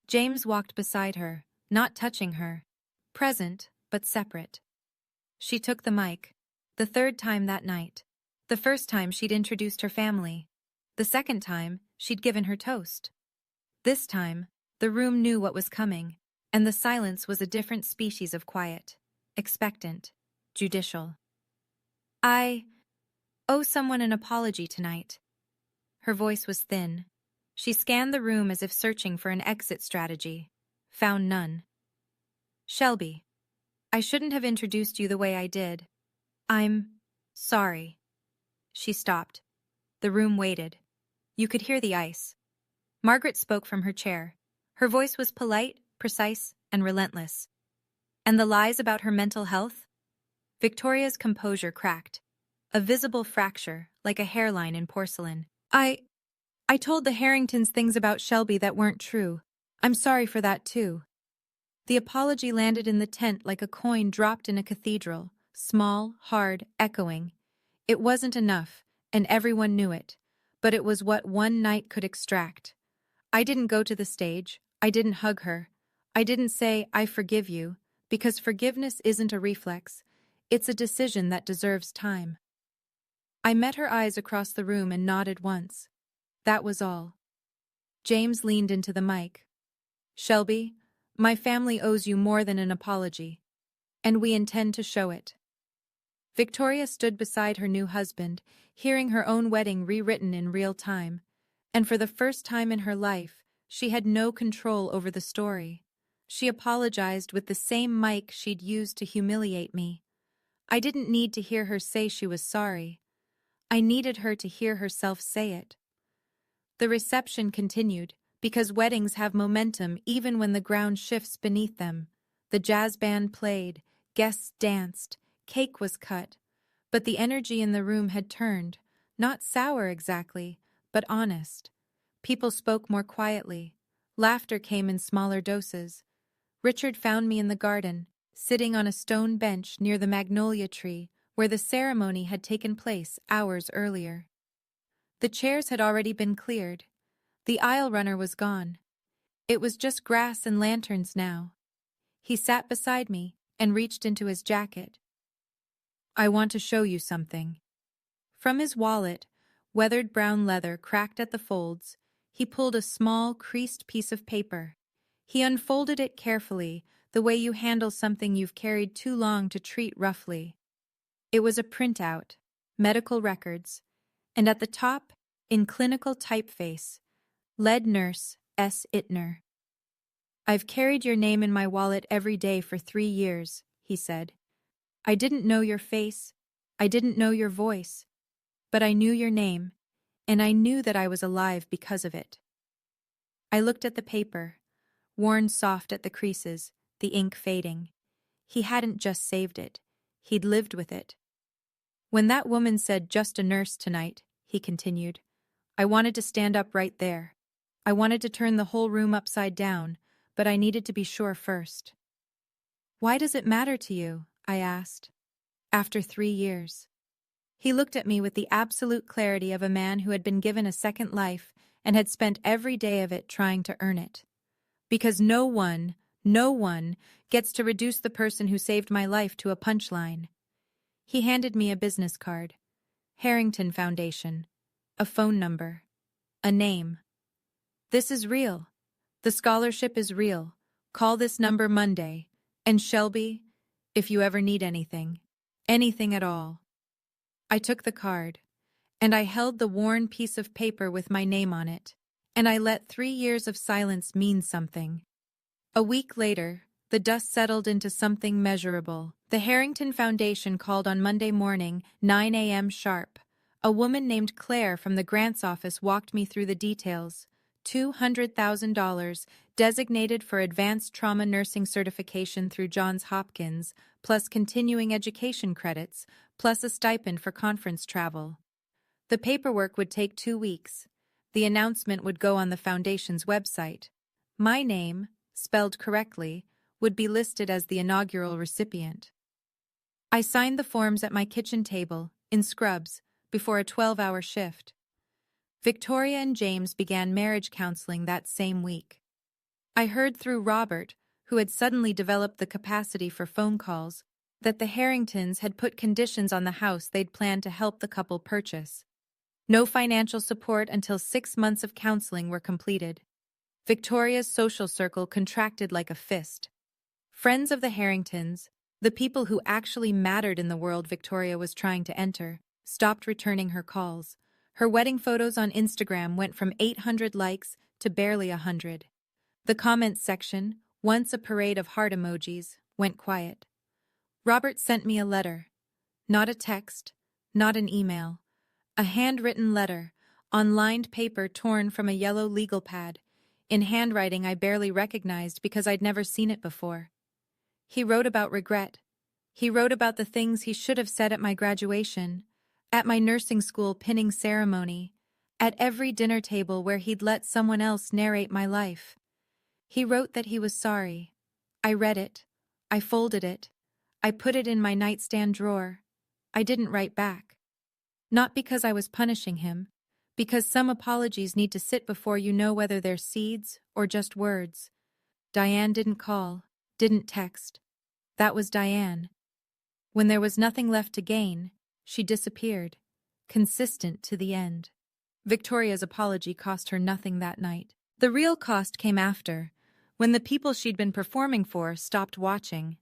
James walked beside her, not touching her. Present, but separate. She took the mic. The third time that night. The first time she'd introduced her family. The second time, she'd given her toast. This time, the room knew what was coming, and the silence was a different species of quiet. Expectant. Judicial. "I owe someone an apology tonight." Her voice was thin. She scanned the room as if searching for an exit strategy. Found none. "Shelby. I shouldn't have introduced you the way I did. I'm sorry." She stopped. The room waited. You could hear the ice. Margaret spoke from her chair. Her voice was polite, precise, and relentless. "And the lies about her mental health?" Victoria's composure cracked. A visible fracture, like a hairline in porcelain. I told the Harringtons things about Shelby that weren't true. I'm sorry for that too." The apology landed in the tent like a coin dropped in a cathedral, small, hard, echoing. It wasn't enough, and everyone knew it, but it was what one night could extract. I didn't go to the stage, I didn't hug her, I didn't say, "I forgive you," because forgiveness isn't a reflex, it's a decision that deserves time. I met her eyes across the room and nodded once. That was all. James leaned into the mic. "Shelby, my family owes you more than an apology, and we intend to show it." Victoria stood beside her new husband, hearing her own wedding rewritten in real time, and for the first time in her life, she had no control over the story. She apologized with the same mic she'd used to humiliate me. I didn't need to hear her say she was sorry. I needed her to hear herself say it. The reception continued, because weddings have momentum even when the ground shifts beneath them. The jazz band played, guests danced, cake was cut. But the energy in the room had turned, not sour exactly, but honest. People spoke more quietly. Laughter came in smaller doses. Richard found me in the garden, sitting on a stone bench near the magnolia tree, where the ceremony had taken place hours earlier. The chairs had already been cleared. The aisle runner was gone. It was just grass and lanterns now. He sat beside me and reached into his jacket. "I want to show you something." From his wallet, weathered brown leather cracked at the folds, he pulled a small, creased piece of paper. He unfolded it carefully, the way you handle something you've carried too long to treat roughly. It was a printout, medical records, and at the top, in clinical typeface, "Lead Nurse S. Ittner." "I've carried your name in my wallet every day for 3 years," he said. "I didn't know your face, I didn't know your voice, but I knew your name, and I knew that I was alive because of it." I looked at the paper, worn soft at the creases, the ink fading. He hadn't just saved it, he'd lived with it. "When that woman said 'just a nurse' tonight," he continued, "I wanted to stand up right there. I wanted to turn the whole room upside down, but I needed to be sure first." "Why does it matter to you?" I asked. "After 3 years." He looked at me with the absolute clarity of a man who had been given a second life and had spent every day of it trying to earn it. "Because no one gets to reduce the person who saved my life to a punchline." He handed me a business card. Harrington Foundation. A phone number. A name. "This is real. The scholarship is real. Call this number Monday. And Shelby, if you ever need anything. Anything at all." I took the card, and I held the worn piece of paper with my name on it, and I let 3 years of silence mean something. A week later, the dust settled into something measurable. The Harrington Foundation called on Monday morning, 9 a.m. sharp. A woman named Claire from the grants office walked me through the details. $200,000, designated for advanced trauma nursing certification through Johns Hopkins, plus continuing education credits, plus a stipend for conference travel. The paperwork would take 2 weeks. The announcement would go on the foundation's website. My name, spelled correctly, would be listed as the inaugural recipient. I signed the forms at my kitchen table, in scrubs, before a 12-hour shift. Victoria and James began marriage counseling that same week. I heard through Robert, who had suddenly developed the capacity for phone calls, that the Harringtons had put conditions on the house they'd planned to help the couple purchase. No financial support until 6 months of counseling were completed. Victoria's social circle contracted like a fist. Friends of the Harringtons, the people who actually mattered in the world Victoria was trying to enter, stopped returning her calls. Her wedding photos on Instagram went from 800 likes to barely 100. The comments section, once a parade of heart emojis, went quiet. Robert sent me a letter. Not a text, not an email. A handwritten letter, on lined paper torn from a yellow legal pad, in handwriting I barely recognized because I'd never seen it before. He wrote about regret. He wrote about the things he should have said at my graduation, at my nursing school pinning ceremony, at every dinner table where he'd let someone else narrate my life. He wrote that he was sorry. I read it. I folded it. I put it in my nightstand drawer. I didn't write back. Not because I was punishing him, because some apologies need to sit before you know whether they're seeds or just words. Diane didn't call, didn't text. That was Diane. When there was nothing left to gain, she disappeared, consistent to the end. Victoria's apology cost her nothing that night. The real cost came after, when the people she'd been performing for stopped watching.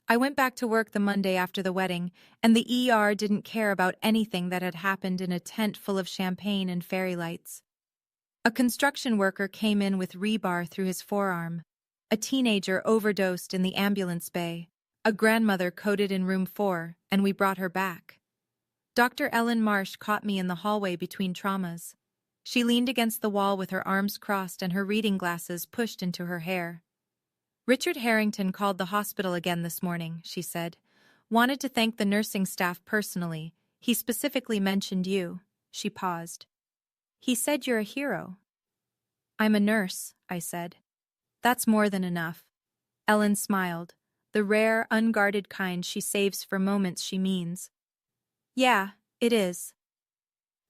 I went back to work the Monday after the wedding, and the ER didn't care about anything that had happened in a tent full of champagne and fairy lights. A construction worker came in with rebar through his forearm. A teenager overdosed in the ambulance bay. A grandmother coded in room 4, and we brought her back. Dr. Ellen Marsh caught me in the hallway between traumas. She leaned against the wall with her arms crossed and her reading glasses pushed into her hair. Richard Harrington called the hospital again this morning, she said. Wanted to thank the nursing staff personally. He specifically mentioned you. She paused. He said you're a hero. I'm a nurse, I said. That's more than enough. Ellen smiled, the rare, unguarded kind she saves for moments she means. Yeah, it is.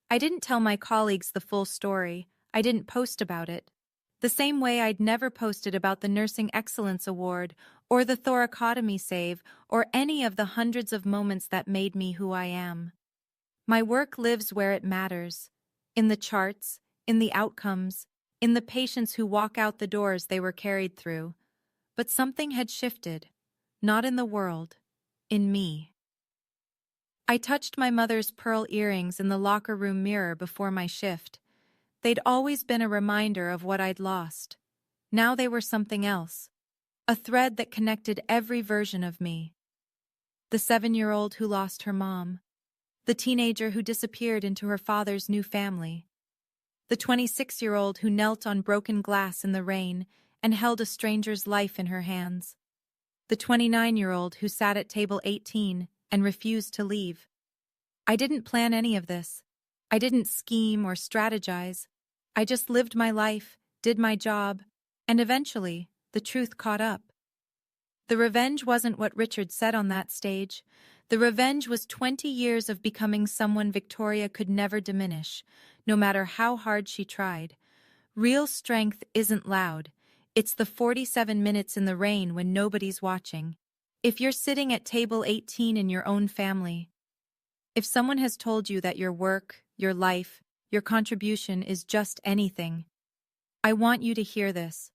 I didn't tell my colleagues the full story. I didn't post about it. The same way I'd never posted about the Nursing Excellence Award or the thoracotomy save or any of the hundreds of moments that made me who I am. My work lives where it matters, in the charts, in the outcomes, in the patients who walk out the doors they were carried through. But something had shifted, not in the world, in me. I touched my mother's pearl earrings in the locker room mirror before my shift. They'd always been a reminder of what I'd lost. Now they were something else, a thread that connected every version of me. The 7-year-old who lost her mom, the teenager who disappeared into her father's new family, the 26-year-old who knelt on broken glass in the rain and held a stranger's life in her hands, the 29-year-old who sat at table 18 and refused to leave. I didn't plan any of this. I didn't scheme or strategize. I just lived my life, did my job, and eventually, the truth caught up. The revenge wasn't what Richard said on that stage. The revenge was 20 years of becoming someone Victoria could never diminish, no matter how hard she tried. Real strength isn't loud. It's the 47 minutes in the rain when nobody's watching. If you're sitting at table 18 in your own family, if someone has told you that your work, your life, your contribution is just anything, I want you to hear this.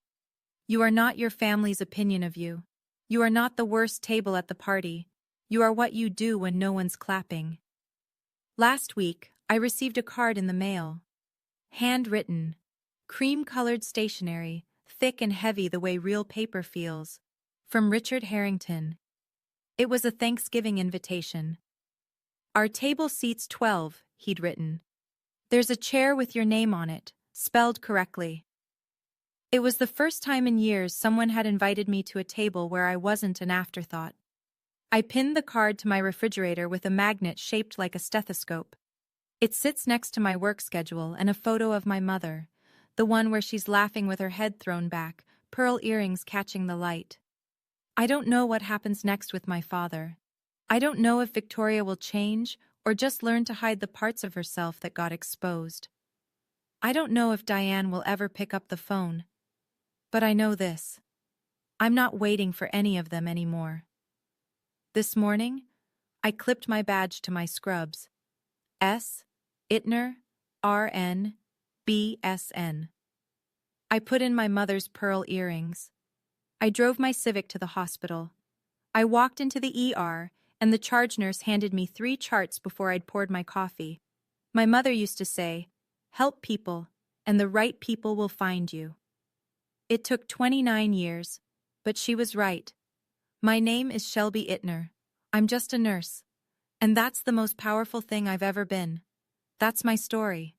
You are not your family's opinion of you. You are not the worst table at the party. You are what you do when no one's clapping. Last week, I received a card in the mail. Handwritten, cream-colored stationery, thick and heavy the way real paper feels, from Richard Harrington. It was a Thanksgiving invitation. Our table seats 12, he'd written. There's a chair with your name on it, spelled correctly. It was the first time in years someone had invited me to a table where I wasn't an afterthought. I pinned the card to my refrigerator with a magnet shaped like a stethoscope. It sits next to my work schedule and a photo of my mother, the one where she's laughing with her head thrown back, pearl earrings catching the light. I don't know what happens next with my father. I don't know if Victoria will change or just learn to hide the parts of herself that got exposed. I don't know if Diane will ever pick up the phone. But I know this. I'm not waiting for any of them anymore. This morning, I clipped my badge to my scrubs. S. Ittner, R.N., B.S.N. I put in my mother's pearl earrings. I drove my Civic to the hospital. I walked into the ER, and the charge nurse handed me 3 charts before I'd poured my coffee. My mother used to say, "Help people, and the right people will find you." It took 29 years, but she was right. My name is Shelby Ittner. I'm just a nurse. And that's the most powerful thing I've ever been. That's my story.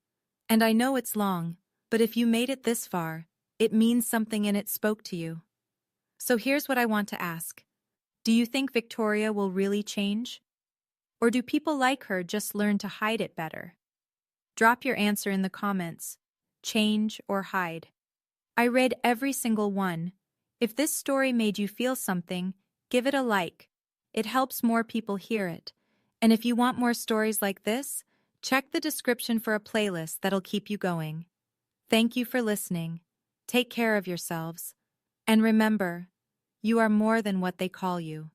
And I know it's long, but if you made it this far, it means something and it spoke to you. So here's what I want to ask. Do you think Victoria will really change? Or do people like her just learn to hide it better? Drop your answer in the comments. Change or hide. I read every single one. If this story made you feel something, give it a like. It helps more people hear it. And if you want more stories like this, check the description for a playlist that'll keep you going. Thank you for listening. Take care of yourselves. And remember, you are more than what they call you.